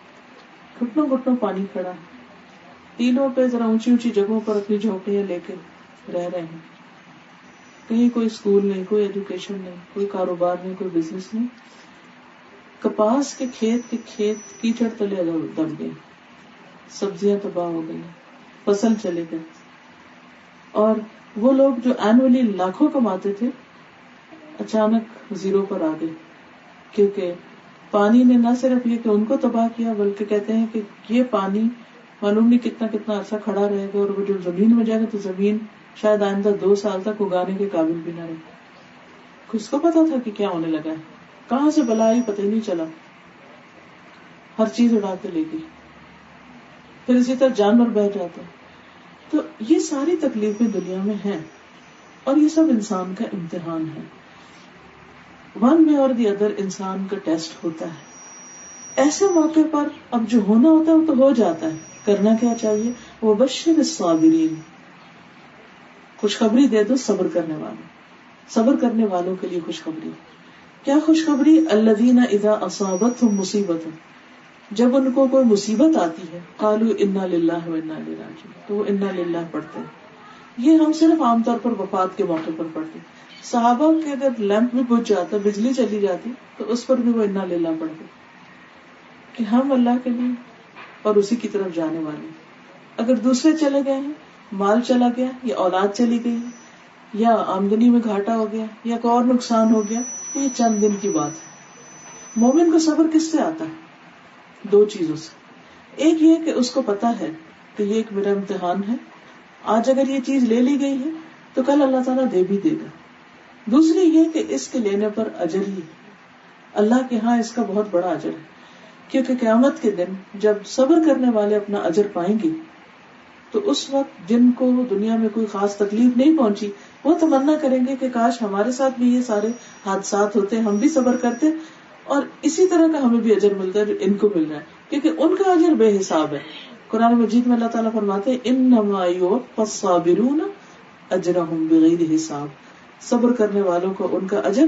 گھٹنوں گھٹنوں پانی کھڑا ہے, تینوں پہ ذرا اونچی اونچی جگہوں پر اپنی جھونپڑیاں لے کے رہ رہے ہیں. کہیں کوئی اسکول نہیں, کوئی ایجوکیشن نہیں, کوئی کاروبار نہیں, کوئی بزنس نہیں. کپاس کے کھیت کیچڑ تلے دب گئے, سبزیاں تباہ ہو گئی, فصل چلے گئے. اور وہ لوگ جو اینولی لاکھوں کماتے تھے اچانک زیرو پر آ گئے, کیونکہ پانی نے نہ صرف یہ کہ ان کو تباہ کیا, بلکہ کہتے ہیں کہ یہ پانی معلوم نہیں کتنا عرصہ کھڑا رہے گا, اور وہ جو زمین میں جائے گا تو زمین شاید آئندہ 2 سال تک اگانے کے قابل بھی نہ رہے. کس کو پتا تھا کہ کیا ہونے لگا ہے, کہاں سے بلا آئی پتہ ہی نہیں چلا, ہر چیز اڑا کے لے گئی. پھر اسی طرح جانور بہ جاتے ہیں. تو یہ ساری تکلیفیں دنیا میں ہیں, اور یہ سب انسان کا امتحان ہے. ون وے اور دی ادر انسان کا ٹیسٹ ہوتا ہے. ایسے موقع پر اب جو ہونا ہوتا ہے وہ تو ہو جاتا ہے. کرنا کیا چاہیے؟ وبشر الصابرین, خوشخبری دے دو صبر کرنے والوں, صبر کرنے والوں کے لیے خوشخبری. کیا خوشخبری؟ الذین اذا اصابتهم مصیبت, جب ان کو کوئی مصیبت آتی ہے, قالوا انا للہ و انا الیہ راجعون, تو وہ انا للہ پڑھتے ہیں. یہ ہم صرف عام طور پر وفات کے موقع پر پڑھتے ہیں, صحابہ کے اگر لیمپ بھی بجھ جاتا، بجلی چلی جاتی، تو اس پر بھی وہ انا للہ پڑھتے کہ ہم اللہ کے لیے اور اسی کی طرف جانے والے. اگر دوسرے چلے گئے ہیں، مال چلا گیا یا اولاد چلی گئی یا آمدنی میں گھاٹا ہو گیا یا کوئی اور نقصان ہو گیا، تو یہ چند دن کی بات ہے. مومن کو صبر کس سے آتا ہے؟ دو چیزوں سے. ایک یہ کہ اس کو پتا ہے کہ یہ ایک میرا امتحان ہے، آج اگر یہ چیز لے لی گئی ہے تو کل اللہ تعالیٰ دے بھی دے گا. دوسری یہ کہ اس کے لینے پر اجر ہی، اللہ کے ہاں اس کا بہت بڑا اجر ہے. کیونکہ قیامت کے دن جب صبر کرنے والے اپنا اجر پائیں گے تو اس وقت جن کو دنیا میں کوئی خاص تکلیف نہیں پہنچی وہ تمنا کریں گے کہ کاش ہمارے ساتھ بھی یہ سارے حادثات ہوتے، ہم بھی صبر کرتے اور اسی طرح کا ہمیں بھی اجر ملتا ہے جو ان کو مل رہا ہے، کیونکہ ان کا اجر بے حساب ہے. قرآن مجید میں اللہ تعالیٰ فرماتے ہیں انما یوفی الصابرون اجرہم بغیر حساب. صبر کرنے والوں کو ان کا اجر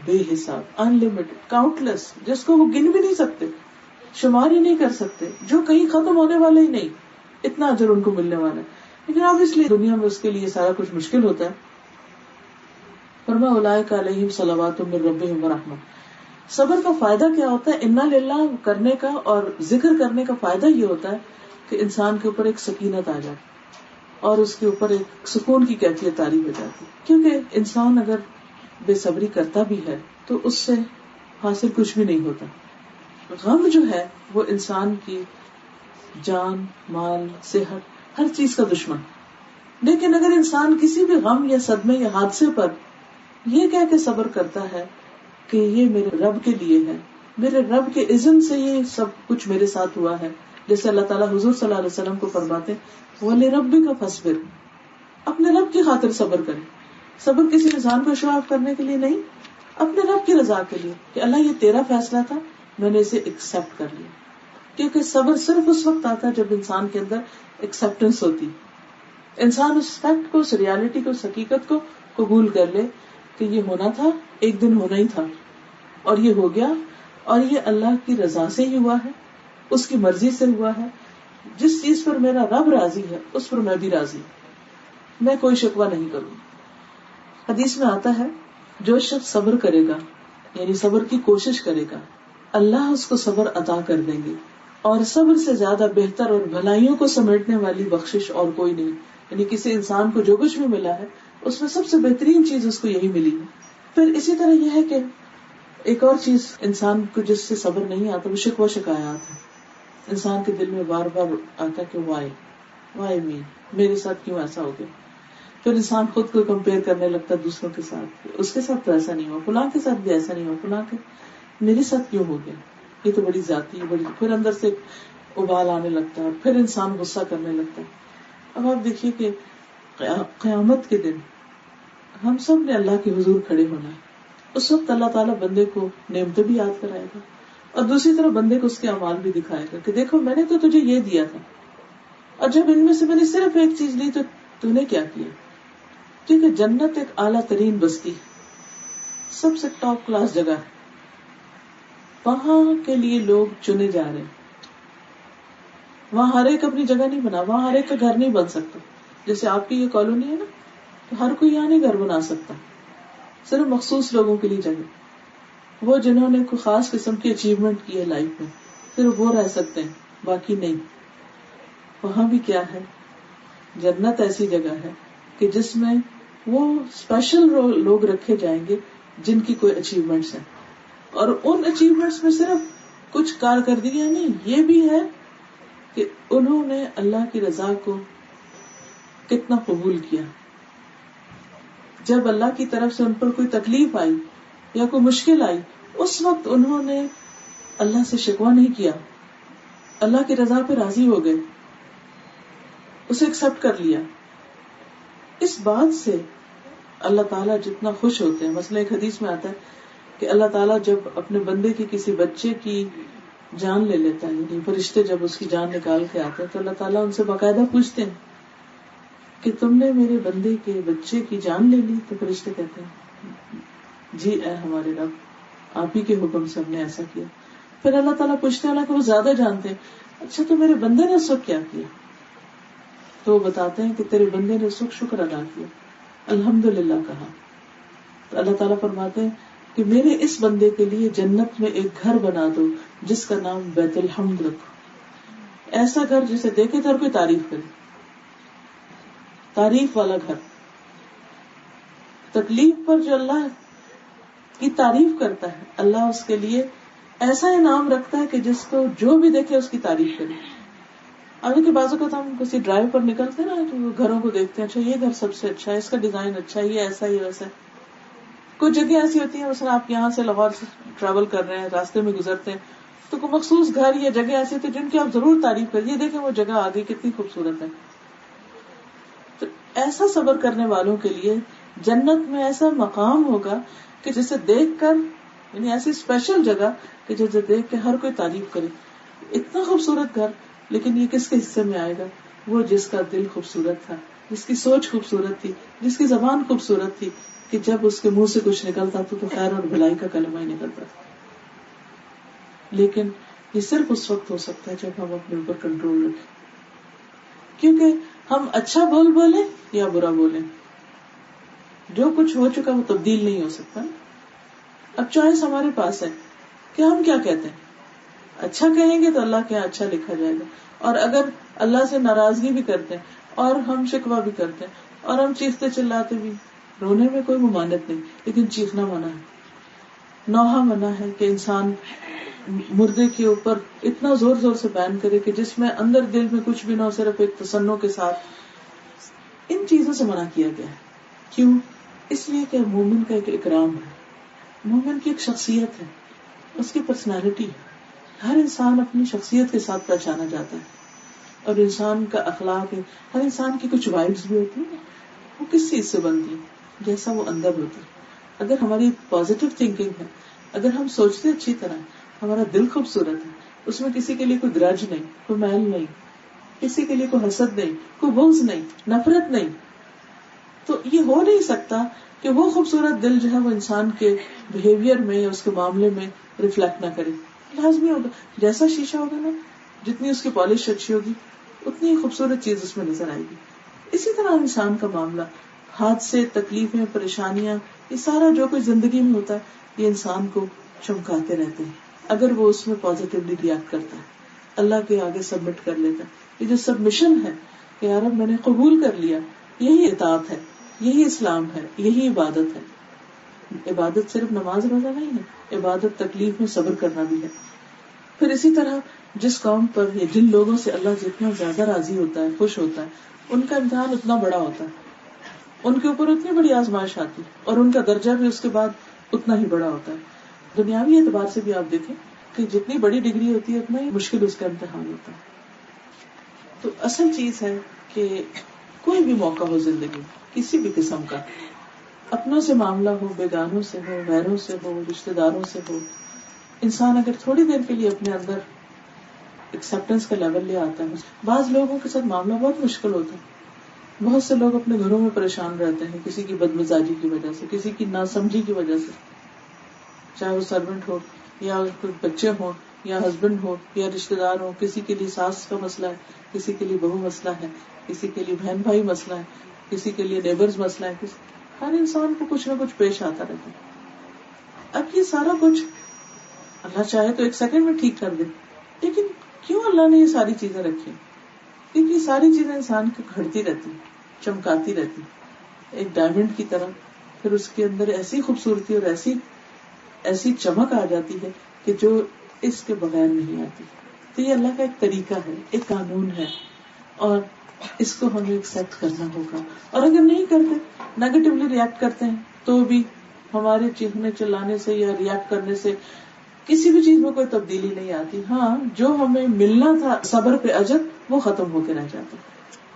بے حساب، ان لمیٹڈ، کاؤنٹ لیس، جس کو وہ گن بھی نہیں سکتے، شمار ہی نہیں کر سکتے، جو کہیں ختم ہونے والا ہی نہیں، اتنا اجر ان کو ملنے والا ہے. لیکن اب اس لیے دنیا میں اس کے لیے سارا کچھ مشکل ہوتا ہے. فرما اولئک علیہم صلوات من ربہم ورحمہ. صبر کا فائدہ کیا ہوتا ہے؟ انا للہ کرنے کا اور ذکر کرنے کا فائدہ یہ ہوتا ہے کہ انسان کے اوپر ایک سکینت آ جاتی اور اس کے اوپر ایک سکون کی کیفیت طاری ہو جاتی. کیونکہ انسان اگر بے صبری کرتا بھی ہے تو اس سے حاصل کچھ بھی نہیں ہوتا. غم جو ہے وہ انسان کی جان، مال، صحت، ہر چیز کا دشمن. لیکن اگر انسان کسی بھی غم یا صدمے یا حادثے پر یہ کہہ کے صبر کرتا ہے کہ یہ میرے رب کے لیے ہے، میرے رب کے اذن سے یہ سب کچھ میرے ساتھ ہوا ہے، جیسے اللہ تعالیٰ حضور صلی اللہ علیہ وسلم کو فرماتے وَلِرَبِّكَ فَاصْبِرْ، اپنے رب کی خاطر صبر کرے. صبر کسی انسان کو شو آف کرنے کے لیے نہیں، اپنے رب کی رضا کے لیے کہ اللہ یہ تیرا فیصلہ تھا، میں نے اسے ایکسپٹ کر لیا. کیونکہ صبر صرف اس وقت آتا ہے جب انسان کے اندر ایکسپٹنس ہوتی، انسان اس فیکٹ کو، اس ریالٹی کو، اس حقیقت کو قبول کر لے کہ یہ ہونا تھا، ایک دن ہونا ہی تھا اور یہ ہو گیا اور یہ اللہ کی رضا سے ہی ہوا ہے، اس کی مرضی سے ہوا ہے. جس چیز پر میرا رب راضی ہے اس پر میں بھی راضی ہوں، میں کوئی شکوہ نہیں کروں. حدیث میں آتا ہے جو شخص صبر کرے گا یعنی صبر کی کوشش کرے گا، اللہ اس کو صبر عطا کر دیں گے، اور صبر سے زیادہ بہتر اور بھلائیوں کو سمیٹنے والی بخشش اور کوئی نہیں. یعنی کسی انسان کو جو کچھ بھی ملا ہے اس میں سب سے بہترین چیز اس کو یہی ملی ہے. پھر اسی طرح یہ ہے کہ ایک اور چیز انسان کو جس سے صبر نہیں آتا وہ شکوہ شکایات ہے. انسان کے دل میں بار بار آتا کہ وائی می، میرے ساتھ کیوں ایسا ہو گیا. پھر انسان خود کو کمپیئر کرنے لگتا ہے دوسروں کے ساتھ، اس کے ساتھ تو ایسا نہیں ہوا، فلاں کے ساتھ بھی ایسا نہیں ہوا، فلاں کے میرے ساتھ کیوں ہو گیا، یہ تو بڑی ذاتی ہے، بڑی. پھر اندر سے ابال آنے لگتا ہے، پھر انسان غصہ کرنے لگتا ہے. اب آپ دیکھیے کہ قیامت کے دن ہم سب نے اللہ کے حضور کھڑے ہونا ہے. اس وقت اللہ تعالیٰ بندے کو نعمتیں بھی یاد کرائے گا اور دوسری طرف بندے کو اس کے اعمال بھی دکھائے گا کہ دیکھو میں نے تو تجھے یہ دیا تھا، اور جب ان میں سے میں نے صرف ایک چیز لی تو نے کیا کیا. کیونکہ جنت ایک اعلیٰ ترین بستی، سب سے ٹاپ کلاس جگہ ہے، وہاں کے لیے لوگ چنے جا رہے ہیں. وہاں ہر ایک اپنی جگہ نہیں بنا، وہاں ہر ایک کا گھر نہیں بن سکتا. جیسے آپ کی یہ کالونی ہے نا، تو ہر کوئی یہاں نہیں گھر بنا سکتا، صرف مخصوص لوگوں کے لیے جگہ. وہ جنہوں نے کوئی خاص قسم کی اچیومنٹ کی ہے لائف میں صرف وہ رہ سکتے ہیں، باقی نہیں. وہاں بھی کیا ہے، جنت ایسی جگہ ہے کہ جس میں وہ اسپیشل لوگ رکھے جائیں گے جن کی کوئی اچیومنٹس ہیں، اور ان اچیومنٹس میں صرف کچھ کارکردگیاں نہیں، یہ بھی ہے کہ انہوں نے اللہ کی رضا کو کتنا قبول کیا. جب اللہ کی طرف سے ان پر کوئی تکلیف آئی یا کوئی مشکل آئی، اس وقت انہوں نے اللہ سے شکوہ نہیں کیا، اللہ کی رضا پہ راضی ہو گئے، اسے ایکسپٹ کر لیا. اس بات سے اللہ تعالیٰ جتنا خوش ہوتے ہیں، مثلا ایک حدیث میں آتا ہے کہ اللہ تعالیٰ جب اپنے بندے کی کسی بچے کی جان لے لیتا ہے، یعنی فرشتے جب اس کی جان نکال کے آتے ہیں تو اللہ تعالیٰ ان سے باقاعدہ پوچھتے ہیں کہ تم نے میرے بندے کے بچے کی جان لے لی؟ تو فرشتے کہتے ہیں جی اے ہمارے رب، آپ ہی کے حکم سے ہم نے ایسا کیا. پھر اللہ تعالیٰ پوچھتے ہیں، اللہ کہ وہ زیادہ جانتے ہیں، اچھا تو میرے بندے نے اس وقت کیا کیا؟ تو وہ بتاتے ہیں کہ تیرے بندے نے اس وقت شکر ادا کیا، الحمدللہ کہا تو اللہ تعالیٰ فرماتے ہیں کہ میرے اس بندے کے لیے جنت میں ایک گھر بنا دو جس کا نام بیت الحمد رکھو. ایسا گھر جسے دیکھے تو ہر کوئی تعریف کرے, تعریف والا گھر. تکلیف پر جو اللہ کی تعریف کرتا ہے, اللہ اس کے لیے ایسا انعام رکھتا ہے کہ جس کو جو بھی دیکھے اس کی تعریف کرے. ابھی کے بازو کا ہم کسی ڈرائیو پر نکلتے ہیں نا تو گھروں کو دیکھتے ہیں, اچھا یہ گھر سب سے اچھا ہے, اس کا ڈیزائن اچھا ہے, یہ ایسا یہ ویسا. کچھ جگہ ایسی ہوتی ہیں, مثلا آپ یہاں سے لاہور سے ٹریول کر رہے ہیں, راستے میں گزرتے ہیں تو کوئی مخصوص گھر یا جگہ ایسی ہوتی ہے جن کی آپ ضرور تعریف کریں, یہ دیکھیں وہ جگہ آگے کتنی خوبصورت ہے. تو ایسا صبر کرنے والوں کے لیے جنت میں ایسا مقام ہوگا کہ جسے دیکھ کر, یعنی ایسی اسپیشل جگہ کہ جسے دیکھ کے ہر کوئی تعریف کرے. اتنا خوبصورت گھر, لیکن یہ کس کے حصے میں آئے گا؟ وہ جس کا دل خوبصورت تھا, جس کی سوچ خوبصورت تھی, جس کی زبان خوبصورت تھی کہ جب اس کے منہ سے کچھ نکلتا تو خیر اور بھلائی کا کلمہ ہی نکلتا تھا. لیکن یہ صرف اس وقت ہو سکتا ہے جب ہم اپنے اوپر کنٹرول رکھیں, کیونکہ ہم اچھا بولیں یا برا بولیں, جو کچھ ہو چکا وہ تبدیل نہیں ہو سکتا. اب چوائس ہمارے پاس ہے کہ ہم کیا کہتے ہیں. اچھا کہیں گے تو اللہ کے یہاں اچھا لکھا جائے گا, اور اگر اللہ سے ناراضگی بھی کرتے ہیں اور ہم شکوہ بھی کرتے ہیں اور ہم چیختے چلاتے بھی, رونے میں کوئی ممانعت نہیں, لیکن چیخنا منع ہے, نوحہ منع ہے کہ انسان مردے کے اوپر اتنا زور زور سے بیان کرے کہ جس میں اندر دل میں کچھ بھی نہ ہو, صرف ایک تسنع کے ساتھ. ان چیزوں سے منع کیا گیا ہے. کیوں؟ اس لیے کہ مومن کا ایک اکرام ہے, مومن کی ایک شخصیت ہے, اس کی پرسنالٹی ہے. ہر انسان اپنی شخصیت کے ساتھ پہچانا جاتا ہے, اور انسان کا اخلاق ہے. ہر انسان کی کچھ وائبز بھی ہوتی ہیں, وہ کس چیز سے بنتی ہے؟ جیسا وہ اندر ہوتی ہے. اگر ہماری پازیٹیو تھنکنگ ہے, اگر ہم سوچتے اچھی طرح, ہمارا دل خوبصورت ہے, اس میں کسی کے لیے کوئی گرج نہیں, کوئی میل نہیں, کسی کے لیے کوئی حسد نہیں, کوئی بغض نہیں, نفرت نہیں, تو یہ ہو نہیں سکتا کہ وہ خوبصورت دل جو ہے وہ انسان کے بہیویئر میں یا اس کے معاملے میں ریفلیکٹ نہ کرے. لازمی ہوگا, جیسا شیشہ ہوگا نا, جتنی اس کی پالش اچھی ہوگی اتنی ہی خوبصورت چیز اس میں نظر آئے گی. اسی طرح انسان کا معاملہ, حادثے, تکلیفیں, پریشانیاں, یہ سارا جو کچھ زندگی میں ہوتا ہے یہ انسان کو چمکاتے رہتے ہیں اگر وہ اس میں پازیٹیولی ریئیکٹ کرتا ہے, اللہ کے آگے سبمٹ کر لیتا ہے. یہ جو سبمیشن ہے کہ یار اب میں نے قبول کر لیا, یہی اطاعت ہے, یہی اسلام ہے, یہی عبادت ہے. عبادت صرف نماز روزہ نہیں ہے, عبادت تکلیف میں صبر کرنا بھی ہے. پھر اسی طرح جس قوم پر یا جن لوگوں سے اللہ جتنا زیادہ راضی ہوتا ہے, خوش ہوتا ہے, ان کا امتحان اتنا بڑا ہوتا ہے, ان کے اوپر اتنی بڑی آزمائش آتی ہے, اور ان کا درجہ بھی اس کے بعد اتنا ہی بڑا ہوتا ہے. دنیاوی اعتبار سے بھی آپ دیکھیں کہ جتنی بڑی ڈگری ہوتی ہے اتنا ہی مشکل اس کا امتحان ہوتا ہے. تو اصل چیز ہے کہ کوئی بھی موقع ہو زندگی کسی بھی قسم کا, اپنوں سے معاملہ ہو, بیگانوں سے ہو, غیروں سے ہو, رشتہ داروں سے ہو, انسان اگر تھوڑی دیر کے لیے اپنے اندر ایکسپٹینس کا لیول لے آتا ہے. بعض لوگوں کے ساتھ معاملہ بہت مشکل ہوتا ہے, بہت سے لوگ اپنے گھروں میں پریشان رہتے ہیں کسی کی بدمزاجی کی وجہ سے, کسی کی ناسمجھی کی وجہ سے, چاہے وہ سرونٹ ہو یا کوئی بچے ہوں یا ہسبینڈ ہو یا رشتہ دار ہو. کسی کے لیے ساس کا مسئلہ ہے, کسی کے لیے بہو مسئلہ ہے, کسی کے لیے بہن بھائی مسئلہ ہے, کسی کے لیے نیبرز مسئلہ ہے. ہر انسان کو کچھ نہ کچھ پیش آتا رہتا ہے. اب یہ سارا کچھ اللہ چاہے تو ایک سیکنڈ میں ٹھیک کر دے, لیکن کیوں اللہ نے یہ ساری چیزیں رکھی؟ کیونکہ یہ ساری چیزیں انسان کو گھڑتی رہتی, چمکاتی رہتی ایک ڈائمنڈ کی طرح. پھر اس کے اندر ایسی خوبصورتی اور ایسی چمک آ جاتی ہے کہ جو اس کے بغیر نہیں آتی. تو یہ اللہ کا ایک طریقہ ہے, ایک قانون ہے, اور اس کو ہمیں ایکسپٹ کرنا ہوگا. اور اگر نہیں کرتے, نیگیٹولی ریئیکٹ کرتے ہیں, تو بھی ہمارے چیخنے چلانے سے یا ریئیکٹ کرنے سے کسی بھی چیز میں کوئی تبدیلی نہیں آتی. ہاں, جو ہمیں ملنا تھا صبر پہ اجر وہ ختم ہو کے رہ جاتا.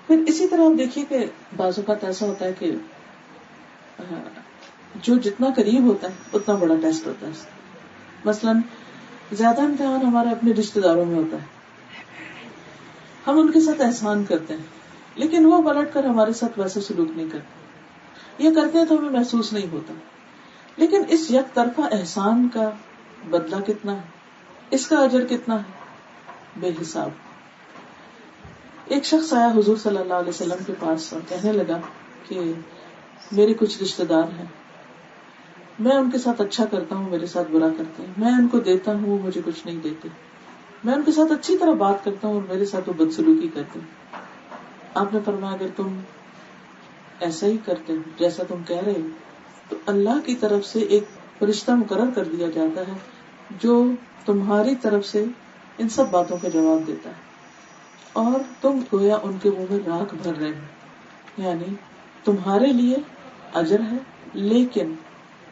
پھر اسی طرح آپ دیکھیے کہ بعض اوقات ایسا ہوتا ہے کہ جو جتنا قریب ہوتا ہے اتنا بڑا ٹیسٹ ہوتا ہے. مثلاً زیادہ امتحان ہمارے اپنے رشتہ داروں میں ہوتا ہے. ہم ان کے ساتھ احسان کرتے ہیں لیکن وہ پلٹ کر ہمارے ساتھ ویسے سلوک نہیں کرتے. یہ کرتے ہیں تو ہمیں محسوس نہیں ہوتا, لیکن اس یک طرفہ احسان کا بدلہ کتنا ہے, اس کا اجر کتنا ہے, بے حساب. ایک شخص آیا حضور صلی اللہ علیہ وسلم کے پاس اور کہنے لگا کہ میرے کچھ رشتہ دار ہیں میں ان کے ساتھ اچھا کرتا ہوں، میرے ساتھ برا کرتے ہیں، میں ان کو دیتا ہوں، وہ مجھے کچھ نہیں دیتے، میں ان کے ساتھ اچھی طرح بات کرتا ہوں اور میرے ساتھ وہ بدسلوکی کرتے ہیں. آپ نے فرمایا اگر تم ایسا ہی کرتے ہو جیسا تم کہہ رہے ہو تو اللہ کی طرف سے ایک فرشتہ مقرر کر دیا جاتا ہے جو تمہاری طرف سے ان سب باتوں کا جواب دیتا ہے، اور تم گویا ان کے منہ میں راکھ بھر رہے ہو. یعنی تمہارے لیے اجر ہے، لیکن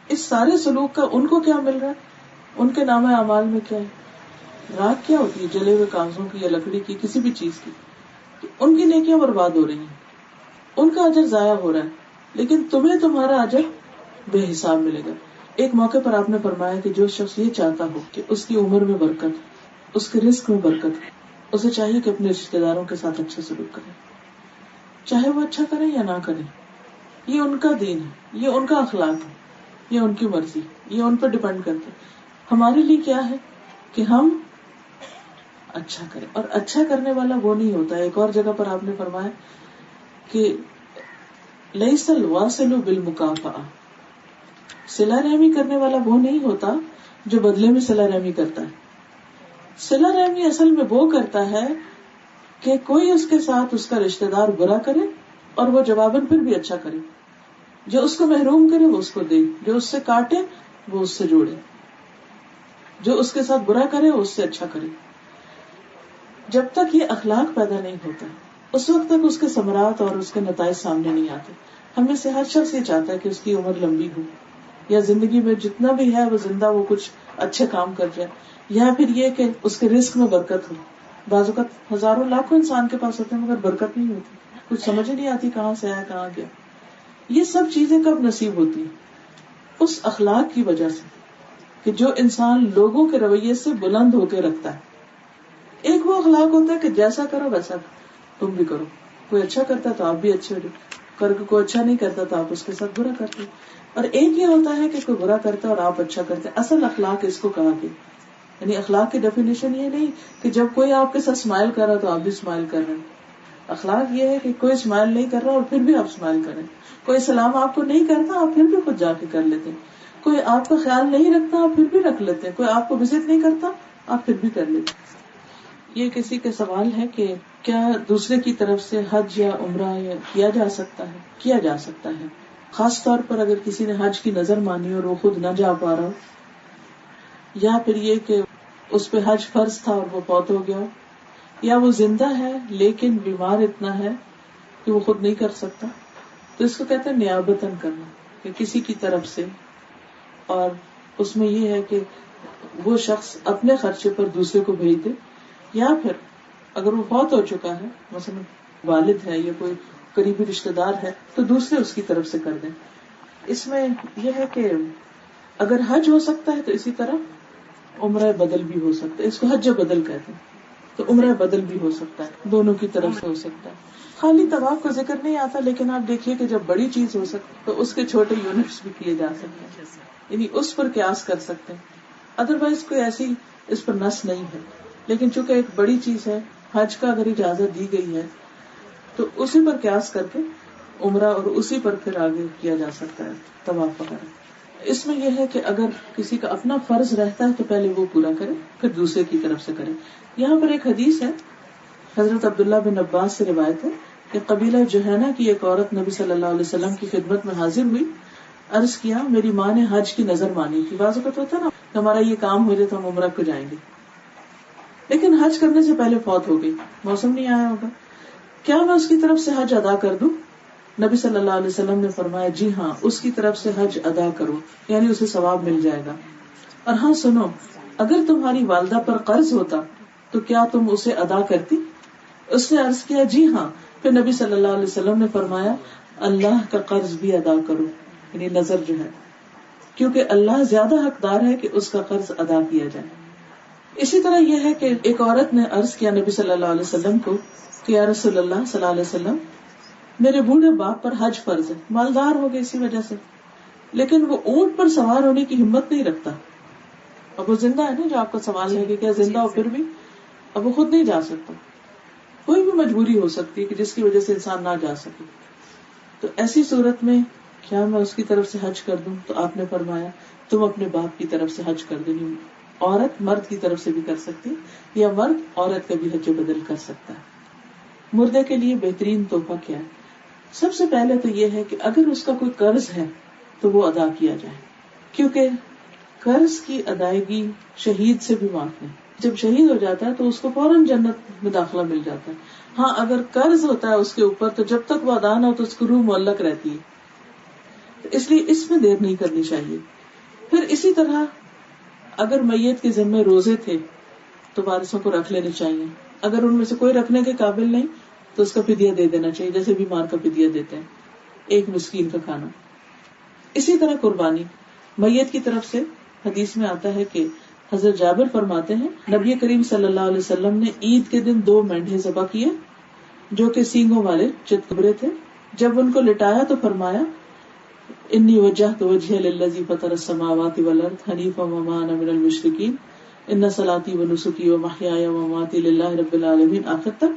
اس سارے سلوک کا ان کو کیا مل رہا ہے؟ ان کے نامہ اعمال میں کیا ہے؟ راکھ کیا ہوتی ہے؟ جلے ہوئے کاغذوں کی یا لکڑی کی، کسی بھی چیز کی. ان کی نیکیاں برباد ہو رہی ہیں، ان کا اجر ضائع ہو رہا ہے، لیکن تمہیں تمہارا اجر بے حساب ملے گا. ایک موقع پر آپ نے فرمایا کہ جو شخص یہ چاہتا ہو کہ اس کی عمر میں برکت، اس کے رزق میں برکت، اسے چاہیے کہ اپنے رشتے داروں کے ساتھ اچھا سلوک کرے، چاہے وہ اچھا کرے یا نہ کرے. یہ ان کا دین ہے، یہ ان کا اخلاق ہے، یہ ان کی مرضی، یہ ان پر ڈیپینڈ کرتا ہے. ہمارے لیے کیا ہے کہ ہم اچھا کریں، اور اچھا کرنے والا وہ نہیں ہوتا. ایک اور جگہ پر آپ نے فرمایا کہ لیس الواصل بالمکافأہ، صلہ رحمی کرنے والا وہ نہیں ہوتا جو بدلے میں صلہ رحمی کرتا ہے. صلہ رحمی اصل میں وہ کرتا ہے کہ کوئی اس کے ساتھ اس کا رشتہ دار برا کرے اور وہ جواباً پھر بھی اچھا کرے، جو اس کو محروم کرے وہ اس کو دے، جو اس سے کاٹے وہ اس سے جوڑے، جو اس کے ساتھ برا کرے وہ اس سے اچھا کرے. جب تک یہ اخلاق پیدا نہیں ہوتا اس وقت تک اس کے ثمرات اور اس کے نتائج سامنے نہیں آتے. ہم میں سے ہر شخص یہ چاہتا ہے کہ اس کی عمر لمبی ہو، یا زندگی میں جتنا بھی ہے وہ زندہ وہ کچھ اچھے کام کر جائے، یا پھر یہ کہ اس کے رزق میں برکت ہو. بعض اوقات ہزاروں لاکھوں انسان کے پاس ہوتے ہیں مگر برکت نہیں ہوتی، کچھ سمجھ نہیں آتی کہاں سے آیا کہاں گیا. یہ سب چیزیں کب نصیب ہوتی ہیں؟ اس اخلاق کی وجہ سے کہ جو انسان لوگوں کے رویے سے بلند ہو کے رکھتا ہے. ایک وہ اخلاق ہوتا ہے کہ جیسا کرو ویسا تم بھی کرو، کوئی اچھا کرتا ہے تو آپ بھی اچھے ہو کر کے، کوئی اچھا نہیں کرتا تو آپ اس کے ساتھ برا کرتے. اور ایک یہ ہوتا ہے کہ کوئی برا کرتا ہے اور آپ اچھا کرتے. اصل اخلاق اس کو کہا گیا، یعنی اخلاق کی ڈیفینیشن یہ نہیں کہ جب کوئی آپ کے ساتھ اسمائل کر رہا تو آپ بھی اسمائل کر رہے ہیں. اخلاق یہ ہے کہ کوئی اسمائل نہیں کر رہا اور پھر بھی آپ اسمائل کریں، کوئی سلام آپ کو نہیں کرتا آپ پھر بھی خود جا کے کر لیتے، کوئی آپ کا خیال نہیں رکھتا آپ پھر بھی رکھ لیتے، کوئی آپ کو وزٹ نہیں کرتا آپ پھر بھی کر لیتے. یہ کسی کا سوال ہے کہ کیا دوسرے کی طرف سے حج یا عمرہ کیا جا سکتا ہے؟ کیا جا سکتا ہے، خاص طور پر اگر کسی نے حج کی نظر مانی اور وہ خود نہ جا پا رہا ہو، یا پھر یہ کہ اس پہ حج فرض تھا اور وہ فوت ہو گیا، یا وہ زندہ ہے لیکن بیمار اتنا ہے کہ وہ خود نہیں کر سکتا. تو اس کو کہتے ہیں نیابتاً کرنا، کہ کسی کی طرف سے. اور اس میں یہ ہے کہ وہ شخص اپنے خرچے پر دوسرے کو بھیج دے، یا پھر اگر وہ فوت ہو چکا ہے، مثلا والد ہے یا کوئی قریبی رشتہ دار ہے، تو دوسرے اس کی طرف سے کر دیں. اس میں یہ ہے کہ اگر حج ہو سکتا ہے تو اسی طرح عمرہ بدل بھی ہو سکتا ہے. اس کو حج بدل کہتے ہیں. تو عمرہ بدل بھی ہو سکتا ہے، دونوں کی طرف سے ہو سکتا ہے. خالی طواف کا ذکر نہیں آتا، لیکن آپ دیکھیے کہ جب بڑی چیز ہو سکتی تو اس کے چھوٹے یونٹس بھی کیے جا سکتے ہیں، یعنی اس پر قیاس کر سکتے ہیں. ادروائز کوئی ایسی اس پر نص نہیں ہے، لیکن چونکہ ایک بڑی چیز ہے، حج کا اگر اجازت دی گئی ہے تو اسی پر قیاس کر کے عمرہ اور اسی پر پھر آگے کیا جا سکتا ہے طواف وغیرہ. اس میں یہ ہے کہ اگر کسی کا اپنا فرض رہتا ہے تو پہلے وہ پورا کرے پھر دوسرے کی طرف سے کرے. یہاں پر ایک حدیث ہے، حضرت عبداللہ بن عباس سے روایت ہے کہ قبیلہ جوہینہ کی ایک عورت نبی صلی اللہ علیہ وسلم کی خدمت میں حاضر ہوئی. عرض کیا میری ماں نے حج کی نظر مانی تھی. بعض اوقات ہوتا نا کہ ہمارا یہ کام ہو جائے تو ہم عمرہ کو جائیں گے، لیکن حج کرنے سے پہلے فوت ہو گئی، موسم نہیں آیا ہوگا، کیا میں اس کی طرف سے حج ادا کر دوں؟ نبی صلی اللہ علیہ وسلم نے فرمایا جی ہاں، اس کی طرف سے حج ادا کرو، یعنی اسے ثواب مل جائے گا. اور ہاں سنو، اگر تمہاری والدہ پر قرض ہوتا تو کیا تم اسے ادا کرتی؟ اس نے عرض کیا جی ہاں. پھر نبی صلی اللہ علیہ وسلم نے فرمایا اللہ کا قرض بھی ادا کرو، یعنی نظر جو ہے، کیونکہ اللہ زیادہ حقدار ہے کہ اس کا قرض ادا کیا جائے. اسی طرح یہ ہے کہ ایک عورت نے عرض کیا نبی صلی اللہ علیہ وسلم کو کہ یا رسول اللہ صلی اللہ علیہ وسلم، میرے بوڑھے باپ پر حج فرض ہے، مالدار ہو گئے اسی وجہ سے، لیکن وہ اونٹ پر سوار ہونے کی ہمت نہیں رکھتا. اب وہ زندہ ہے نا، جو آپ کا سوال ہے کہ کیا زندہ ہو پھر بھی، اب وہ خود نہیں جا سکتا. کوئی بھی مجبوری ہو سکتی ہے کہ جس کی وجہ سے انسان نہ جا سکے. تو ایسی صورت میں کیا میں اس کی طرف سے حج کر دوں؟ تو آپ نے فرمایا تم اپنے باپ کی طرف سے حج کر دینی. عورت مرد کی طرف سے بھی کر سکتی یا مرد عورت کا بھی حج بدل کر سکتا ہے. مردے کے لیے بہترین تحفہ کیا ہے؟ سب سے پہلے تو یہ ہے کہ اگر اس کا کوئی قرض ہے تو وہ ادا کیا جائے، کیونکہ قرض کی ادائیگی شہید سے بھی معاف نہیں. جب شہید ہو جاتا ہے تو اس کو فوراً جنت میں داخلہ مل جاتا ہے. ہاں اگر قرض ہوتا ہے اس کے اوپر تو جب تک وہ ادا نہ ہو تو اس کی روح معلق رہتی ہے، تو اس لیے اس میں دیر نہیں کرنی چاہیے. پھر اسی طرح اگر میت کے ذمے روزے تھے تو وارثوں کو رکھ لینے چاہیے. اگر ان میں سے کوئی رکھنے کے قابل نہیں تو اس کا فدیہ دے دینا چاہیے، جیسے بیمار کا فدیہ دیتے ہیں، ایک مسکین کا کھانا. اسی طرح قربانی میت کی طرف سے حدیث میں آتا ہے کہ حضرت جابر فرماتے ہیں نبی کریم صلی اللہ علیہ وسلم نے عید کے دن 2 مینڈھے ذبح کیے جو کہ سینگوں والے چتکبرے تھے. جب ان کو لٹایا تو فرمایا انی وجہت وجہی للذی فطر السماوات والارض حنیفا وما انا من المشرکین ان صلاتی ونسکی ومحیای ومماتی للہ رب العالمین آخر تک.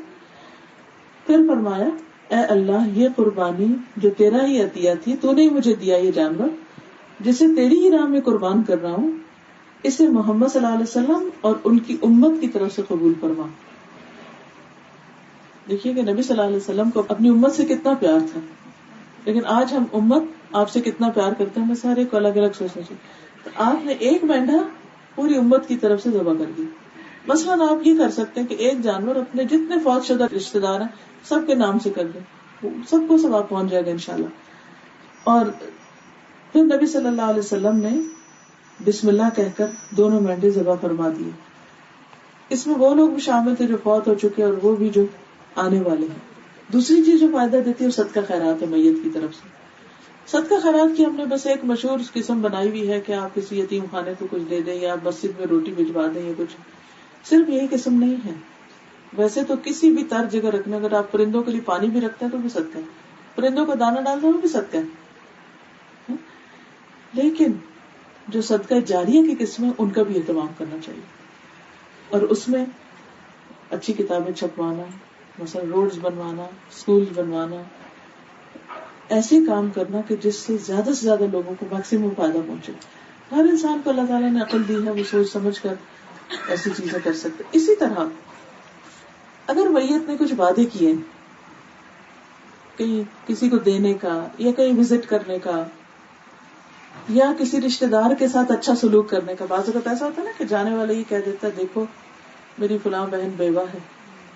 پھر فرمایا اے اللہ یہ قربانی جو تیرا ہی عطیہ تھی، تو نے مجھے دیا یہ جانور جسے تیری ہی راہ میں قربان کر رہا ہوں، اسے محمد صلی اللہ علیہ وسلم اور ان کی امت کی طرف سے قبول فرما. دیکھیے کہ نبی صلی اللہ علیہ وسلم کو اپنی امت سے کتنا پیار تھا، لیکن آج ہم امت آپ سے کتنا پیار کرتے ہیں میں سارے کو الگ الگ سوچنا چاہیے. تو آپ نے ایک مینڈھا پوری امت کی طرف سے ذبح کر دی. مثلاً آپ یہ کر سکتے ہیں کہ ایک جانور اپنے جتنے فوت شدہ رشتے دار ہیں سب کے نام سے کر دیں، سب کو ثواب پہنچ جائے گا انشاءاللہ. اور پھر نبی صلی اللہ علیہ وسلم نے بسم اللہ کہہ کر دونوں مینڈے ذبح فرما دیے. اس میں وہ لوگ بھی شامل تھے جو فوت ہو چکے اور وہ بھی جو آنے والے ہیں. دوسری چیز جو فائدہ دیتی ہے وہ صدقہ خیرات ہے میت کی طرف سے. صدقہ خیرات کی ہم نے بس ایک مشہور قسم بنائی ہوئی ہے کہ آپ کسی یتیم خانے کو کچھ دے دیں یا مسجد میں روٹی بھجوا دیں یا کچھ، صرف یہی قسم نہیں ہے. ویسے تو کسی بھی تر جگہ رکھنے، اگر آپ پرندوں کے لیے پانی بھی رکھتے ہیں تو بھی صدقہ ہے، پرندوں کو دانا ڈالتے ہیں وہ بھی صدقہ ہے. لیکن جو صدقہ جاریہ کی قسم ہے ان کا بھی اہتمام کرنا چاہیے، اور اس میں اچھی کتابیں چھپوانا، مثلا روڈز بنوانا، اسکول بنوانا، ایسے کام کرنا کہ جس سے زیادہ لوگوں کو میکسیمم فائدہ پہنچے. ہر انسان کو اللہ تعالیٰ نے عقل دی ہے، وہ سوچ سمجھ کر ایسی چیزیں کر سکتے. اسی طرح اگر میت نے کچھ وعدے کیے کہیں کسی کو دینے کا یا کہیں وزٹ کرنے کا یا کسی رشتے دار کے ساتھ اچھا سلوک کرنے کا، بعض اوقات ایسا ہوتا ہے نا کہ جانے والا یہ کہہ دیتا ہے دیکھو میری فلاں بہن بیوہ ہے،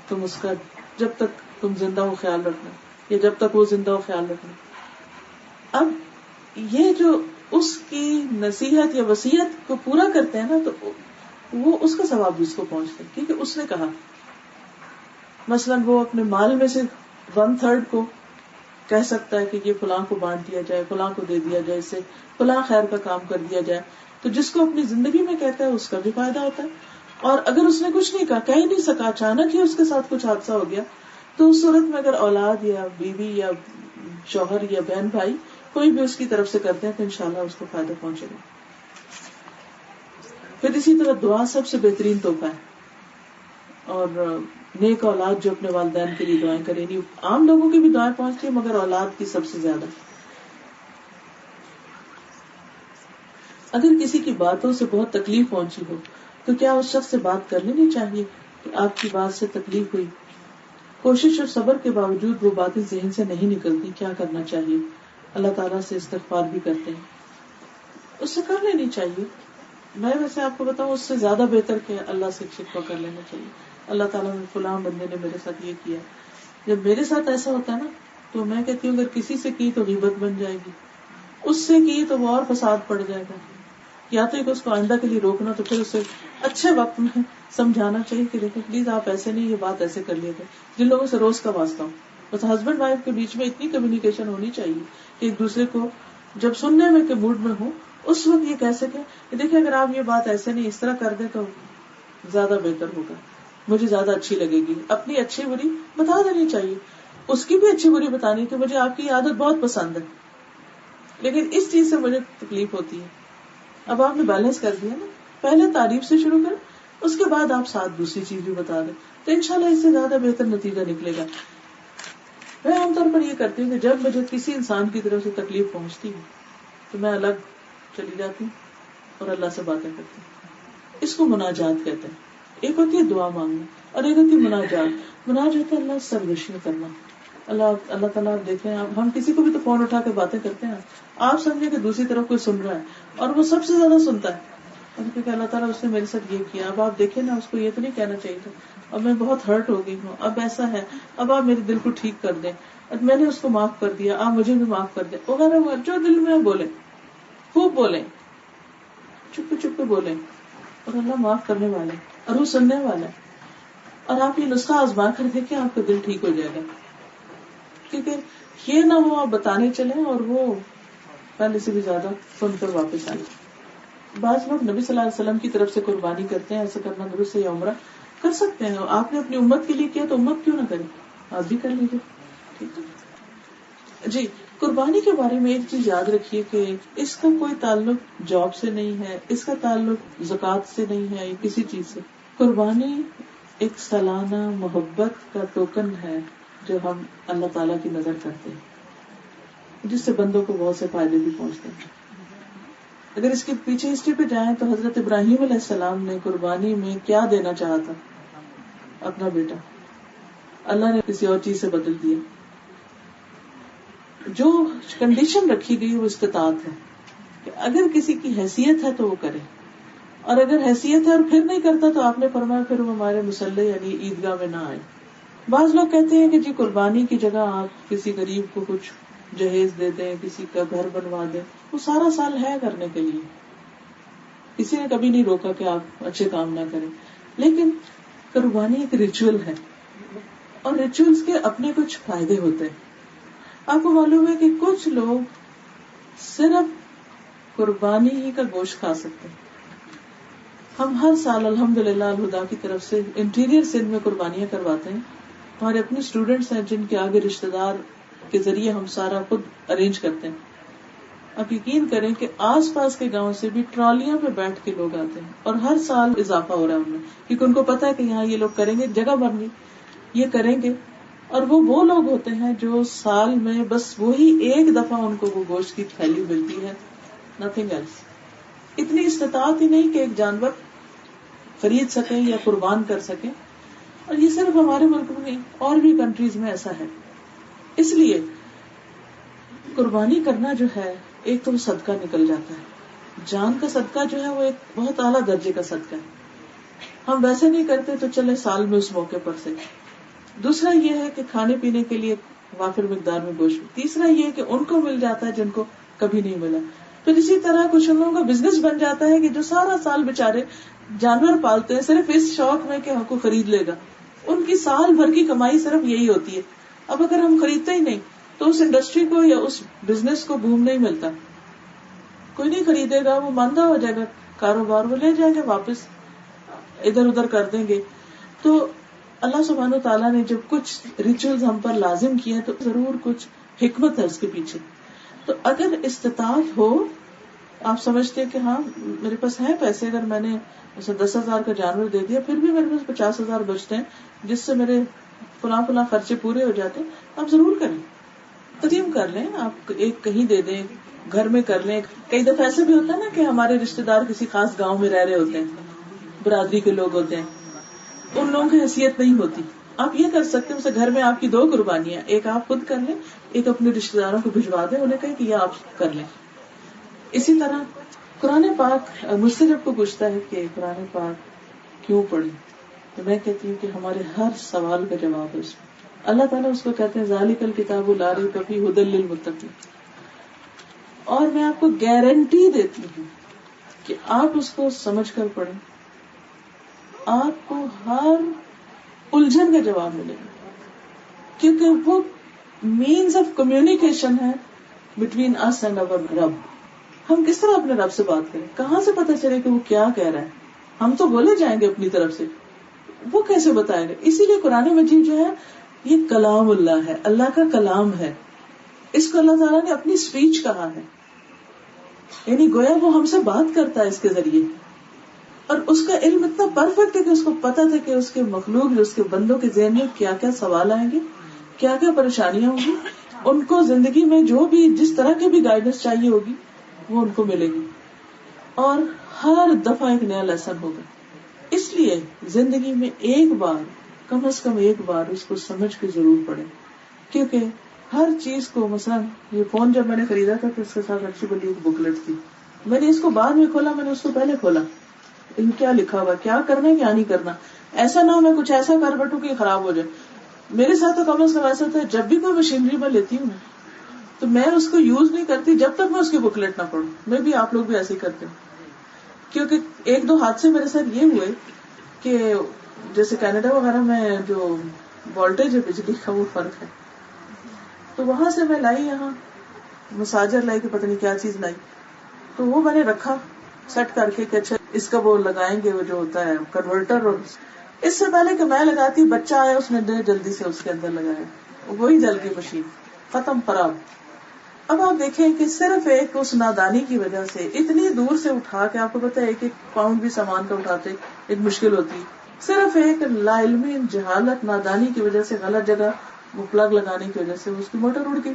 تم اس کا جب تک تم زندہ ہو خیال رکھنا، یا جب تک وہ زندہ ہو خیال رکھنا. اب یہ جو اس کی نصیحت یا وصیت کو پورا کرتے ہیں نا تو وہ اس کا ثواب بھی اس کو پہنچتا ہے، کیونکہ اس نے کہا. مثلاً وہ اپنے مال میں سے 1/3 کو کہہ سکتا ہے کہ یہ فلاں کو بانٹ دیا جائے، فلاں کو دے دیا جائے، اس سے فلاں خیر کا کام کر دیا جائے، تو جس کو اپنی زندگی میں کہتا ہے اس کا بھی فائدہ ہوتا ہے. اور اگر اس نے کچھ نہیں کہا، کہہ ہی نہیں سکا، اچانک ہی اس کے ساتھ کچھ حادثہ ہو گیا، تو اس صورت میں اگر اولاد یا بیوی یا شوہر یا بہن بھائی کوئی بھی اس کی طرف سے کرتے ہیں تو انشاءاللہ اس کو فائدہ پہنچے گا. پھر اسی طرح دعا سب سے بہترین تحفہ ہے، اور نیک اولاد جو اپنے والدین کے لیے دعائیں کرے. یعنی عام لوگوں کی بھی دعائیں پہنچتی ہیں مگر اولاد کی سب سے زیادہ. اگر کسی کی باتوں سے بہت تکلیف پہنچی ہو تو کیا اس شخص سے بات کر لینی چاہیے کہ آپ کی بات سے تکلیف ہوئی، کوشش اور صبر کے باوجود وہ باتیں ذہن سے نہیں نکلتی، کیا کرنا چاہیے؟ اللہ تعالیٰ سے استغفار بھی کرتے ہیں، اس سے کر لینی چاہیے. میں ویسے آپ کو بتاؤں اس سے زیادہ بہتر کہ اللہ سے شکوہ کر لینا چاہیے. اللہ تعالیٰ نے فلاں بندے نے میرے ساتھ یہ کیا. جب میرے ساتھ ایسا ہوتا ہے نا تو میں کہتی ہوں اگر کسی سے کی تو غیبت بن جائے گی، اس سے کی تو وہ اور فساد پڑ جائے گا. یا تو اس کو آئندہ کے لیے روکنا، تو پھر اسے اچھے وقت میں سمجھانا چاہیے کہ دیکھو پلیز آپ ایسے نہیں، یہ بات ایسے کر لیے گا. جن لوگوں سے روز کا واسطہ ہو، بس ہسبینڈ وائف کے بیچ میں اتنی کمیونیکیشن ہونی چاہیے کہ ایک دوسرے کو جب سننے میں کے موڈ میں ہو اس وقت یہ کہہ سکے کہ دیکھیں اگر آپ یہ بات ایسے نہیں اس طرح کر دیں تو زیادہ بہتر ہوگا، مجھے زیادہ اچھی لگے گی. اپنی اچھی بری بتا دینی چاہیے، اس کی بھی اچھی بری بتانی کہ مجھے آپ کی عادت بہت پسند ہے لیکن اس چیز سے مجھے تکلیف ہوتی ہے. اب آپ نے بیلنس کر دیا نا، پہلے تعریف سے شروع کریں، اس کے بعد آپ ساتھ دوسری چیز بھی بتا دیں تو انشاءاللہ اس سے زیادہ بہتر نتیجہ نکلے گا. میں عام طور پر یہ کرتی ہوں کہ جب مجھے کسی انسان کی طرف سے تکلیف پہنچتی ہے تو میں الگ چلی جاتی ہوں اور اللہ سے باتیں کرتی ہوں. اس کو مناجات کہتے ہیں. ایک ہوتی ہے دعا مانگنا اور ایک ہوتی ہے مناجات. مناجات ہے اللہ سے سرگوشی کرنا. اللہ تعالیٰ آپ دیکھ رہے ہیں, ہم کسی کو بھی تو فون اٹھا کے باتیں کرتے ہیں, آپ سمجھے کہ دوسری طرف کوئی سن رہا ہے اور وہ سب سے زیادہ سنتا ہے. کیونکہ اللہ تعالیٰ اس نے میرے ساتھ یہ کیا, اب آپ دیکھیں نا, اس کو یہ تو نہیں کہنا چاہیے تھا, اب میں بہت ہرٹ ہو گئی ہوں, اب ایسا ہے, اب آپ میرے دل کو ٹھیک کر دیں, اب میں نے اس کو معاف کر دیا, آپ مجھے بھی معاف کر دیں وغیرہ وغیرہ. جو دل میں بولیں, خوب بولیں, چپ چپ کے بولیں, اور اللہ معاف کرنے والے اور وہ سننے والا ہے. اور آپ یہ نسخہ آزما کر دیکھیں, آپ کا دل ٹھیک ہو جائے گا. کیونکہ یہ نہ ہو آپ بتانے چلیں اور وہ پہلے سے بھی زیادہ سن کر واپس آئے. بعض لوگ نبی صلی اللہ علیہ وسلم کی طرف سے قربانی کرتے ہیں, ایسا کرنا درست ہے, یا عمرہ کر سکتے ہیں. آپ نے اپنی امت کے لیے کیا تو امت کیوں نہ کرے, آپ بھی کر لیجیے. ٹھیک ہے جی. قربانی کے بارے میں ایک چیز یاد رکھیے کہ اس کا کوئی تعلق جاب سے نہیں ہے, اس کا تعلق زکوٰۃ سے نہیں ہے, یا کسی چیز سے. قربانی ایک سالانہ محبت کا ٹوکن ہے جو ہم اللہ تعالیٰ کی نظر کرتے ہیں, جس سے بندوں کو بہت سے فائدے بھی پہنچتے ہیں. اگر اس کے پیچھے ہسٹری پہ جائیں تو حضرت ابراہیم علیہ السلام نے قربانی میں کیا دینا چاہا تھا؟ اپنا بیٹا. اللہ نے کسی اور چیز سے بدل دیا. جو کنڈیشن رکھی گئی وہ استطاعت ہے کہ اگر کسی کی حیثیت ہے تو وہ کرے, اور اگر حیثیت ہے اور پھر نہیں کرتا تو آپ نے فرمایا پھر وہ ہمارے مصلی یعنی عیدگاہ میں نہ آئے. بعض لوگ کہتے ہیں کہ جی قربانی کی جگہ آپ کسی غریب کو کچھ جہیز دے دیں, کسی کا گھر بنوا دیں, وہ سارا سال ہے کرنے کے لیے, کسی نے کبھی نہیں روکا کہ آپ اچھے کام نہ کریں. لیکن قربانی ایک ریچول ہے, اور ریچولز کے اپنے کچھ فائدے ہوتے ہیں. آپ کو معلوم ہے کہ کچھ لوگ صرف قربانی ہی کا گوشت کھا سکتے ہیں. ہم ہر سال الحمدللہ الہدا کی طرف سے انٹیریئر سندھ میں قربانیاں کرواتے ہیں. ہمارے اپنے اسٹوڈینٹس ہیں جن کے آگے رشتے دار کے ذریعے ہم سارا خود ارینج کرتے ہیں. آپ یقین کریں کہ آس پاس کے گاؤں سے بھی ٹرالیاں پہ بیٹھ کے لوگ آتے ہیں, اور ہر سال اضافہ ہو رہا ہے ان میں, کیونکہ ان کو پتا ہے کہ یہاں یہ لوگ کریں گے, جگہ بن گئی, یہ کریں گے. اور وہ لوگ ہوتے ہیں جو سال میں بس وہی ایک دفعہ ان کو وہ گوشت کی تھیلی ملتی ہے, نتھنگ ایلس. اتنی استطاعت ہی نہیں کہ ایک جانور خرید سکیں یا قربان کر سکیں. اور یہ صرف ہمارے ملک میں نہیں, اور بھی کنٹریز میں ایسا ہے. اس لیے قربانی کرنا جو ہے ایک تو وہ صدقہ نکل جاتا ہے, جان کا صدقہ جو ہے وہ ایک بہت اعلیٰ درجے کا صدقہ ہے. ہم ویسے نہیں کرتے تو چلے سال میں اس موقع پر سے. دوسرا یہ ہے کہ کھانے پینے کے لیے وافر مقدار میں گوشت. تیسرا یہ کہ ان کو مل جاتا ہے جن کو کبھی نہیں ملا. پھر اسی طرح کچھ لوگوں کا بزنس بن جاتا ہے کہ جو سارا سال بےچارے جانور پالتے ہیں صرف اس شوق میں کہ ہم کو خرید لے گا. ان کی سال بھر کی کمائی صرف یہی ہوتی ہے. اب اگر ہم خریدتے ہی نہیں تو اس انڈسٹری کو یا اس بزنس کو بوم نہیں ملتا, کوئی نہیں خریدے گا, وہ ماندہ ہو جائے گا, کاروبار وہ لے جائیں گے واپس, ادھر ادھر کر دیں گے. تو اللہ سبحانہ تعالیٰ نے جب کچھ ریچولز ہم پر لازم کیے تو ضرور کچھ حکمت ہے اس کے پیچھے. تو اگر استطاعت ہو, آپ سمجھتے ہیں کہ ہاں میرے پاس ہے پیسے, اگر میں نے 10,000 کا جانور دے دیا پھر بھی میرے پاس 50,000 بچتے ہیں جس سے میرے فلاں خرچے پورے ہو جاتے ہیں, آپ ضرور کریں, تقسیم کر لیں. آپ ایک کہیں دے دیں, گھر میں کر لیں. کئی دفعہ ایسے بھی ہوتا ہے نا کہ ہمارے رشتے دار کسی خاص گاؤں میں رہ رہے ہوتے ہیں, برادری کے لوگ ہوتے ہیں, ان لوگوں کی حیثیت نہیں ہوتی. آپ یہ کر سکتے ہیں, اسے گھر میں آپ کی 2 قربانیاں, ایک آپ خود کر لیں, ایک اپنے رشتے داروں کو بھجوا دیں, انہیں کہیں کہ یہ آپ کر لیں. اسی طرح قرآن پاک, مجھ سے جب کو پوچھتا ہے کہ قرآن پاک کیوں پڑھیں, تو میں کہتی ہوں کہ ہمارے ہر سوال کا جواب ہے اس میں. اللہ تعالیٰ اس کو کہتے ہیں ذالک الکتاب لا ریب فیہ ھدی للمتقین, اور میں آپ کو گارنٹی دیتی ہوں کہ آپ اس کو سمجھ کر پڑھیں, آپ کو ہر الجھن کا جواب ملے گا, کیونکہ وہ مینز آف کمیونیکیشن ہے بٹوین اس اینڈ اور رب. ہم کس طرح اپنے رب سے بات کریں, کہاں سے پتہ چلے کہ وہ کیا کہہ رہا ہے؟ ہم تو بولے جائیں گے اپنی طرف سے, وہ کیسے بتائے گا؟ اسی لیے قرآن مجید جو ہے یہ کلام اللہ ہے, اللہ کا کلام ہے. اس کو اللہ تعالیٰ نے اپنی اسپیچ کہا ہے, یعنی گویا وہ ہم سے بات کرتا ہے اس کے ذریعے. اور اس کا علم اتنا پرفیکٹ ہے کہ اس کو پتا تھا کہ اس کے مخلوق, جو اس کے بندوں کے ذہن میں کیا کیا سوال آئیں گے, کیا کیا پریشانیاں ہوں گی. ان کو زندگی میں جو بھی جس طرح کی بھی گائیڈنس چاہیے ہوگی وہ ان کو ملے گی, اور ہر دفعہ ایک نیا لیسن ہوگا. اس لیے زندگی میں ایک بار, کم از کم ایک بار اس کو سمجھ کے ضرور پڑے, کیونکہ ہر چیز کو, مثلا یہ فون جب میں نے خریدا تھا تو اس کے ساتھ اچھی بڑی ایک بکلیٹ تھی. میں نے اس کو بعد میں کھولا, میں نے اس کو پہلے کھولا, ان کیا لکھا ہوا, کیا کرنا ہے کیا نہیں کرنا. ایسا نہ ہو میں کچھ ایسا کر بیٹھوں کہ خراب ہو جائے. میرے ساتھ تو کم از کم ایسا تھا, جب بھی کوئی مشینری میں لیتی ہوں تو میں اس کو یوز نہیں کرتی جب تک میں اس کی بکلیٹ نہ پڑھوں. میں بھی, آپ لوگ بھی ایسے ہی کرتے ہیں, کیونکہ ایک دو حادثے میرے ساتھ یہ ہوئے کہ جیسے کینیڈا وغیرہ میں جو وولٹیج ہے بجلی کا وہ فرق ہے, تو وہاں سے میں لائی یہاں مساجر لائی کہ پتہ نہیں کیا چیز لائی, تو وہ میں نے رکھا سیٹ کر کے کہ اچھا اس کا وہ لگائیں گے, وہ جو ہوتا ہے کنورٹر. اور اس سے پہلے کہ میں لگاتی, بچہ آیا, اس نے جلدی سے اس کے اندر لگایا, وہی جل گئی مشین, ختم, خراب. اب آپ دیکھیں کہ صرف ایک اس نادانی کی وجہ سے اتنی دور سے اٹھا کے, آپ کو پتا ہے ایک پاؤنڈ بھی سامان کا اٹھاتے ایک مشکل ہوتی, صرف ایک لا علمی جہالت نادانی کی وجہ سے, غلط جگہ وہ پلگ لگانے کی وجہ سے اس کی موٹر اڑ گئی.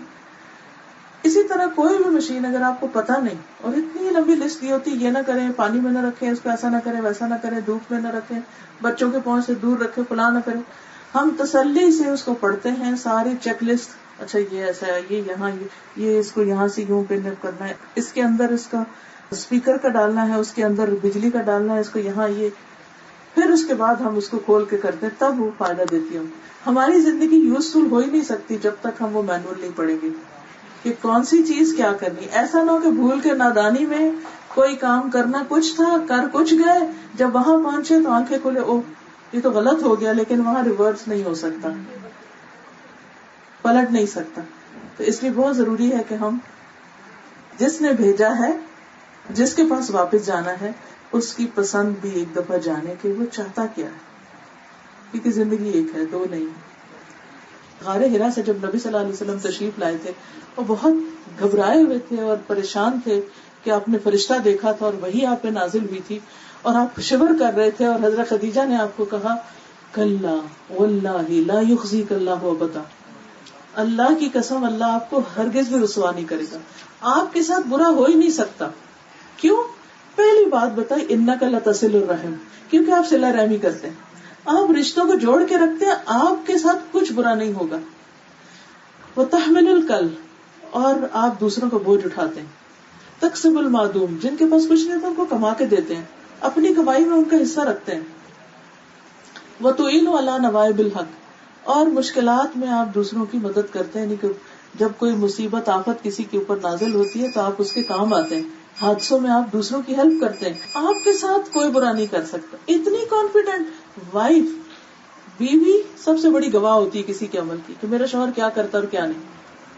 اسی طرح کوئی بھی مشین اگر آپ کو پتا نہیں, اور اتنی لمبی لسٹ کی ہوتی, یہ نہ کریں, پانی میں نہ رکھیں, اس کو ایسا نہ کریں, ویسا نہ کریں, دھوپ میں نہ رکھیں, بچوں کے پاؤں سے دور رکھیں, فلاں نہ کریں. ہم تسلی سے اس کو پڑھتے ہیں, ساری چیک لسٹ, اچھا یہ ایسا ہے, یہ یہاں, یہ اس کو یہاں سے یوں پن اپ کرنا ہے, اس کے اندر اس کا اسپیکر کا ڈالنا ہے, اس کے اندر بجلی کا ڈالنا ہے, اس کو یہاں یہ, پھر اس کے بعد ہم اس کو کھول کے کرتے ہیں, تب وہ فائدہ دیتی ہے. ہماری زندگی یوزفل ہو ہی نہیں سکتی جب تک ہم وہ مینول نہیں پڑھیں گے کہ کون سی چیز کیا کرنی. ایسا نہ ہو کہ بھول کے نادانی میں کوئی کام کرنا کچھ تھا, کر کچھ گئے, جب وہاں پہنچے تو آنکھیں کھولے, او یہ تو غلط ہو گیا, لیکن وہاں ریورس نہیں ہو سکتا, پلٹ نہیں سکتا. تو اس لیے بہت ضروری ہے کہ ہم جس نے بھیجا ہے, جس کے پاس واپس جانا ہے, اس کی پسند بھی ایک دفعہ جانے کہ وہ چاہتا کیا ہے, کیونکہ زندگی ایک ہے, دو نہیں. غار حرا سے جب نبی صلی اللہ علیہ وسلم تشریف لائے تھے, وہ بہت گھبرائے ہوئے تھے اور پریشان تھے کہ آپ نے فرشتہ دیکھا تھا اور وہی آپ پہ نازل ہوئی تھی, اور آپ شور کر رہے تھے, اور حضرت خدیجہ نے آپ کو کہا کلا واللہ لا یخزیک اللہ ابدا, اللہ کی قسم اللہ آپ کو ہرگز بھی رسوا نہیں کرے گا, آپ کے ساتھ برا ہو ہی نہیں سکتا. کیوں؟ پہلی بات بتائی, انک لتصل الرحم, کیونکہ آپ صلہ رحمی کرتے ہیں, آپ رشتوں کو جوڑ کے رکھتے ہیں, آپ کے ساتھ کچھ برا نہیں ہوگا. وتحمل الکل, اور آپ دوسروں کو بوجھ اٹھاتے ہیں. تکسب المعدوم, جن کے پاس کچھ نہیں تھا ان کو کما کے دیتے ہیں, اپنی کمائی میں ان کا حصہ رکھتے ہیں. وتعین علی نوائب الحق, اور مشکلات میں آپ دوسروں کی مدد کرتے ہیں, یعنی کہ جب کوئی مصیبت آفت کسی کے اوپر نازل ہوتی ہے تو آپ اس کے کام آتے ہیں, حادثوں میں آپ دوسروں کی ہیلپ کرتے ہیں, آپ کے ساتھ کوئی برا نہیں کر سکتا. اتنی کانفیڈنٹ وائف, بیوی سب سے بڑی گواہ ہوتی ہے کسی کے عمل کی کہ میرا شوہر کیا کرتا اور کیا نہیں,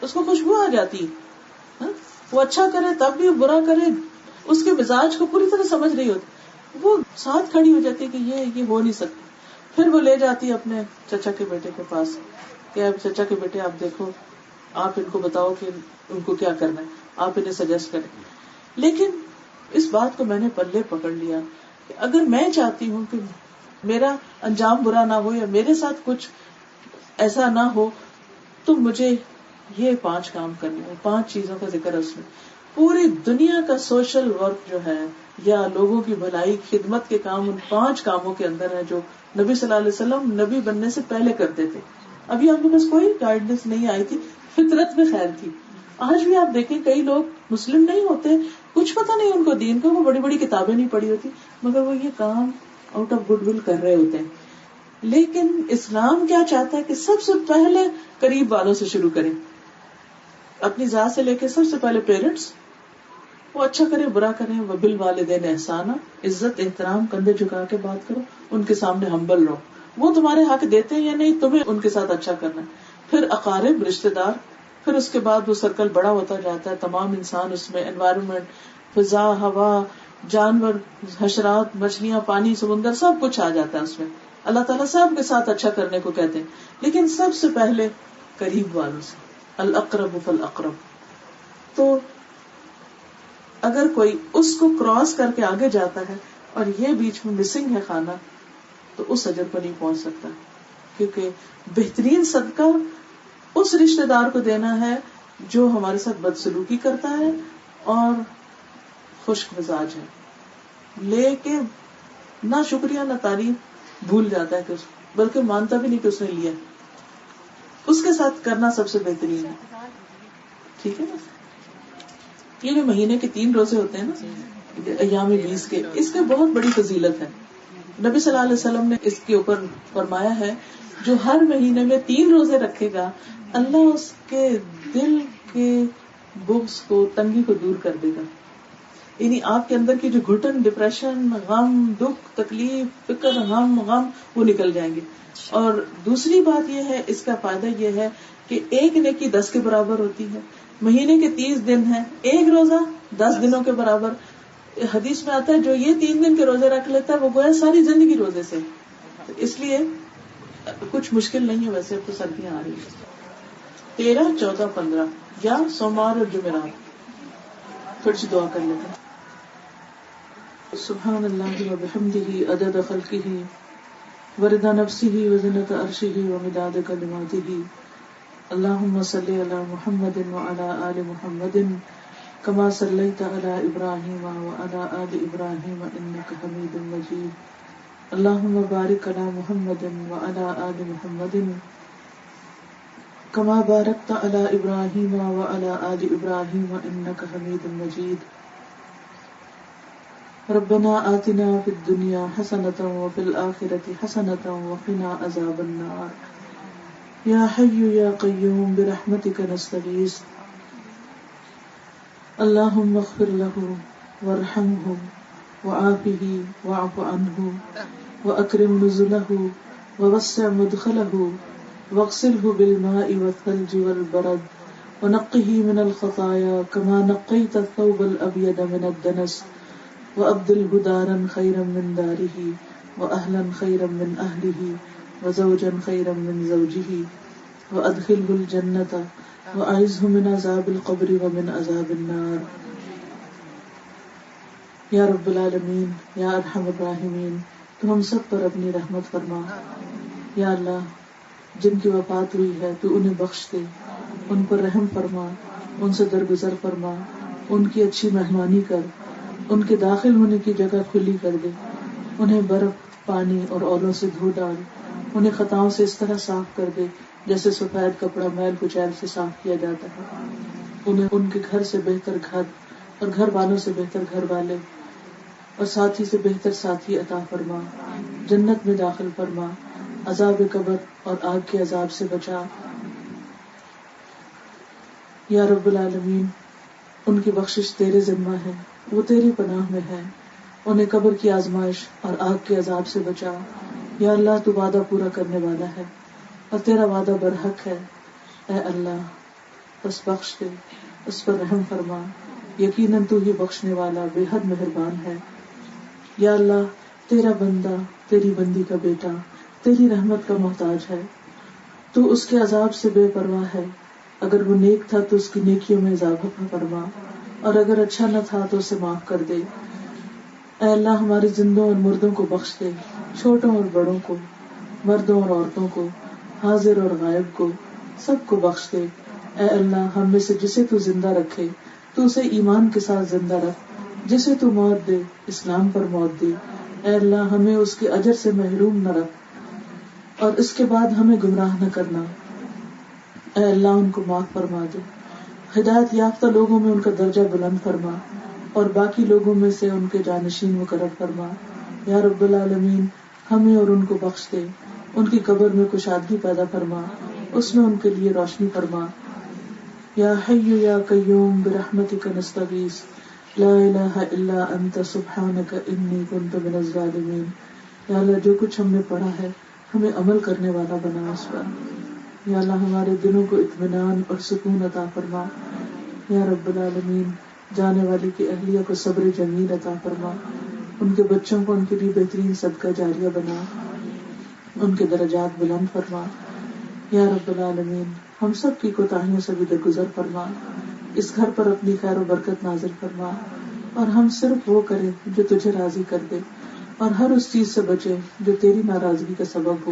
اس کو خوشبو آ جاتی ہے. وہ اچھا کرے تب بھی, برا کرے, اس کے مزاج کو پوری طرح سمجھ رہی ہوتی, وہ ساتھ کھڑی ہو جاتی کہ یہ ہو نہیں سکتا. پھر وہ لے جاتی ہے اپنے چچا کے بیٹے کے پاس کہ اب چچا کے بیٹے آپ دیکھو, آپ ان کو بتاؤ کہ ان کو کیا کرنا ہے, آپ انہیں سجیسٹ کریں. لیکن اس بات کو میں نے پلے پکڑ لیا کہ اگر میں چاہتی ہوں کہ میرا انجام برا نہ ہو یا میرے ساتھ کچھ ایسا نہ ہو, تو مجھے یہ 5 کام کرنے ہیں, 5 چیزوں کا ذکر ہے اس میں. پوری دنیا کا سوشل ورک جو ہے یا لوگوں کی بھلائی خدمت کے کام ان 5 کاموں کے اندر ہے جو نبی صلی اللہ علیہ وسلم نبی بننے سے پہلے کرتے تھے. ابھی آپ کے پاس کوئی گائیڈنس نہیں آئی تھی, فطرت میں خیر تھی. آج بھی آپ دیکھیں کئی لوگ مسلم نہیں ہوتے, کچھ پتہ نہیں ان کو دین کا, وہ بڑی بڑی کتابیں نہیں پڑھی ہوتی, مگر وہ یہ کام آؤٹ آف گڈ ول کر رہے ہوتے ہیں. لیکن اسلام کیا چاہتا ہے کہ سب سے پہلے قریب والوں سے شروع کریں, اپنی ذات سے لے کے سب سے پہلے پیرنٹس, وہ اچھا کرے برا کریں. وبالوالدین احسانا, عزت احترام کندھے جھکا کے بات کرو, ان کے سامنے ہمبل رہو, وہ تمہارے حق دیتے ہیں یا نہیں, تمہیں ان کے ساتھ اچھا کرنا ہے. پھر اقارب, رشتے دار, پھر اس کے بعد وہ سرکل بڑا ہوتا جاتا ہے, تمام انسان اس میں, انوائرمنٹ, فضا, ہوا, جانور, حشرات, مچھلیاں, پانی, سمندر, سب کچھ آ جاتا ہے اس میں. اللہ تعالیٰ سب کے ساتھ اچھا کرنے کو کہتے ہیں, لیکن سب سے پہلے قریب والوں سے, الاقرب فالاقرب. تو اگر کوئی اس کو کراس کر کے آگے جاتا ہے اور یہ بیچ میں مسنگ ہے کھانا, تو اس اجر پر نہیں پہنچ سکتا, کیونکہ بہترین صدقہ اس رشتہ دار کو دینا ہے جو ہمارے ساتھ بدسلوکی کرتا ہے اور خشک مزاج ہے، لے کے نہ شکریہ نہ تعریف، بھول جاتا ہے کہ بلکہ مانتا بھی نہیں کہ اس نے لیا، اس کے ساتھ کرنا سب سے بہترین ہے. ٹھیک ہے نا. یہ جو مہینے کے 3 روزے ہوتے ہیں نا ایام 20 کے، اس کے بہت بڑی فضیلت ہے. نبی صلی اللہ علیہ وسلم نے اس کے اوپر فرمایا ہے جو ہر مہینے میں 3 روزے رکھے گا اللہ اس کے دل کے بغض کو، تنگی کو دور کر دے گا. یعنی آپ کے اندر کی جو گھٹن، ڈپریشن، غم، دکھ، تکلیف، فکر، غم وہ نکل جائیں گے. اور دوسری بات یہ ہے، اس کا فائدہ یہ ہے کہ ایک نیکی 10 کے برابر ہوتی ہے. مہینے کے 30 دن ہیں، ایک روزہ 10 دنوں کے برابر. حدیث میں آتا ہے جو یہ 3 دن کے روزے رکھ لیتا ہے وہ گویا ساری زندگی روزے سے. اس لیے کچھ مشکل نہیں ہے. ویسے اب تو سردیاں آ رہی ہیں. 13، 14، 15 یا سوموار اور جمعرات. تھوڑی سی دعا کر لیتے ہیں. سبحان اللہ و بحمدہ عدد خلقہ ورضا نفسہ وزنۃ عرشہ ومداد کلماتہ. اللہم صلی علی محمد وعلی آل محمد کما صلیت علی ابراہیم وعلی آل ابراہیم انک حمید مجید. اللہم بارک علی محمد وعلی آل محمد کما بارکت علی ابراہیم وعلی آل ابراہیم انک حمید مجید. ربنا آتنا فی الدنیا حسنۃ وفی الآخرۃ حسنۃ وقنا عذاب النار. یا حی یا قیوم برحمتک نستغیث. اللہم اغفر لہ وارحمہ وعافہ واعف عنہ واکرم نزلہ ووسع مدخلہ واغسلہ بالماء والثلج والبرد ونقہ من الخطایا کما نقیت الثوب الابیض من الدنس وابدلہ دارا خیرا من دارہ واہلا خیرا من اہلہ وزوجا خیرا من زوجہ وادخلہ الجنۃ واعذہ من عذاب القبر ومن عذاب النار. یا رب العالمین، یا ارحم الراحمین، تو ہم سب پر اپنی رحمت فرما. یا اللہ، جن کی وفات ہوئی ہے تو انہیں بخش دے، ان پر رحم فرما، ان سے درگزر فرما، ان کی اچھی مہمانی کر، ان کے داخل ہونے کی جگہ کھلی کر دے، انہیں برف، پانی اور اولوں سے دھو ڈال، انہیں خطاؤں سے اس طرح صاف کر دے جیسے سفید کپڑا میل کچیل سے صاف کیا جاتا ہے. انہیں ان کے گھر سے بہتر گھر اور گھر والوں سے بہتر گھر والے اور ساتھی سے بہتر ساتھی عطا فرما، جنت میں داخل فرما، عذاب قبر اور آگ کے عذاب سے بچا. یا رب العالمین، ان کی بخشش تیرے ذمہ ہے، وہ تیری پناہ میں ہے، انہیں قبر کی آزمائش اور آگ کے عذاب سے بچا. یا اللہ، تو وعدہ پورا کرنے والا ہے اور تیرا وعدہ برحق ہے. اے اللہ، بس بخش دے، اس پر رحم فرما، یقیناً تو ہی بخشنے والا بے حد مہربان ہے. یا اللہ، تیرا بندہ، تیری بندی کا بیٹا تیری رحمت کا محتاج ہے، تو اس کے عذاب سے بے پرواہ ہے. اگر وہ نیک تھا تو اس کی نیکیوں میں اضافہ فرما، اور اگر اچھا نہ تھا تو اسے معاف کر دے. اے اللہ، ہمارے زندوں اور مردوں کو بخش دے، چھوٹوں اور بڑوں کو، مردوں اور عورتوں کو، حاضر اور غائب کو، سب کو بخش دے. اے اللہ، ہم میں سے جسے تو زندہ رکھے تو اسے ایمان کے ساتھ زندہ رکھ، جسے تو موت دے اسلام پر موت دے. اے اللہ، ہمیں اس کے اجر سے محروم نہ رکھ اور اس کے بعد ہمیں گمراہ نہ کرنا. اے اللہ، ان کو معاف فرما دے، ہدایت یافتہ لوگوں میں ان کا درجہ بلند فرما اور باقی لوگوں میں سے ان کے جانشین مقرر فرما. یا رب العالمین، ہمیں اور ان کو بخش دے، ان کی قبر میں کشادگی پیدا فرما، اس میں ان کے لیے روشنی فرما. یا حی یا قیوم برحمتک نستغیث. لا الہ الا انت سبحانک انی کنت من الظالمین. یا اللہ، جو کچھ ہم نے پڑھا ہے ہمیں عمل کرنے والا بنا اس پر. یا اللہ، ہمارے دلوں کو اطمینان اور سکون عطا فرما. یا رب العالمین، جانے والی کی اہلیہ کو صبر جمیل عطا فرما، ان کے بچوں کو ان کے لیے بہترین صدقہ جاریہ بنا، ان کے درجات بلند فرما. یا رب العالمین، ہم سب کی کوتاہیوں سے بھی درگزر فرما، اس گھر پر اپنی خیر و برکت نازل فرما اور ہم صرف وہ کریں جو تجھے راضی کر دے اور ہر اس چیز سے بچے جو تیری ناراضگی کا سبب ہو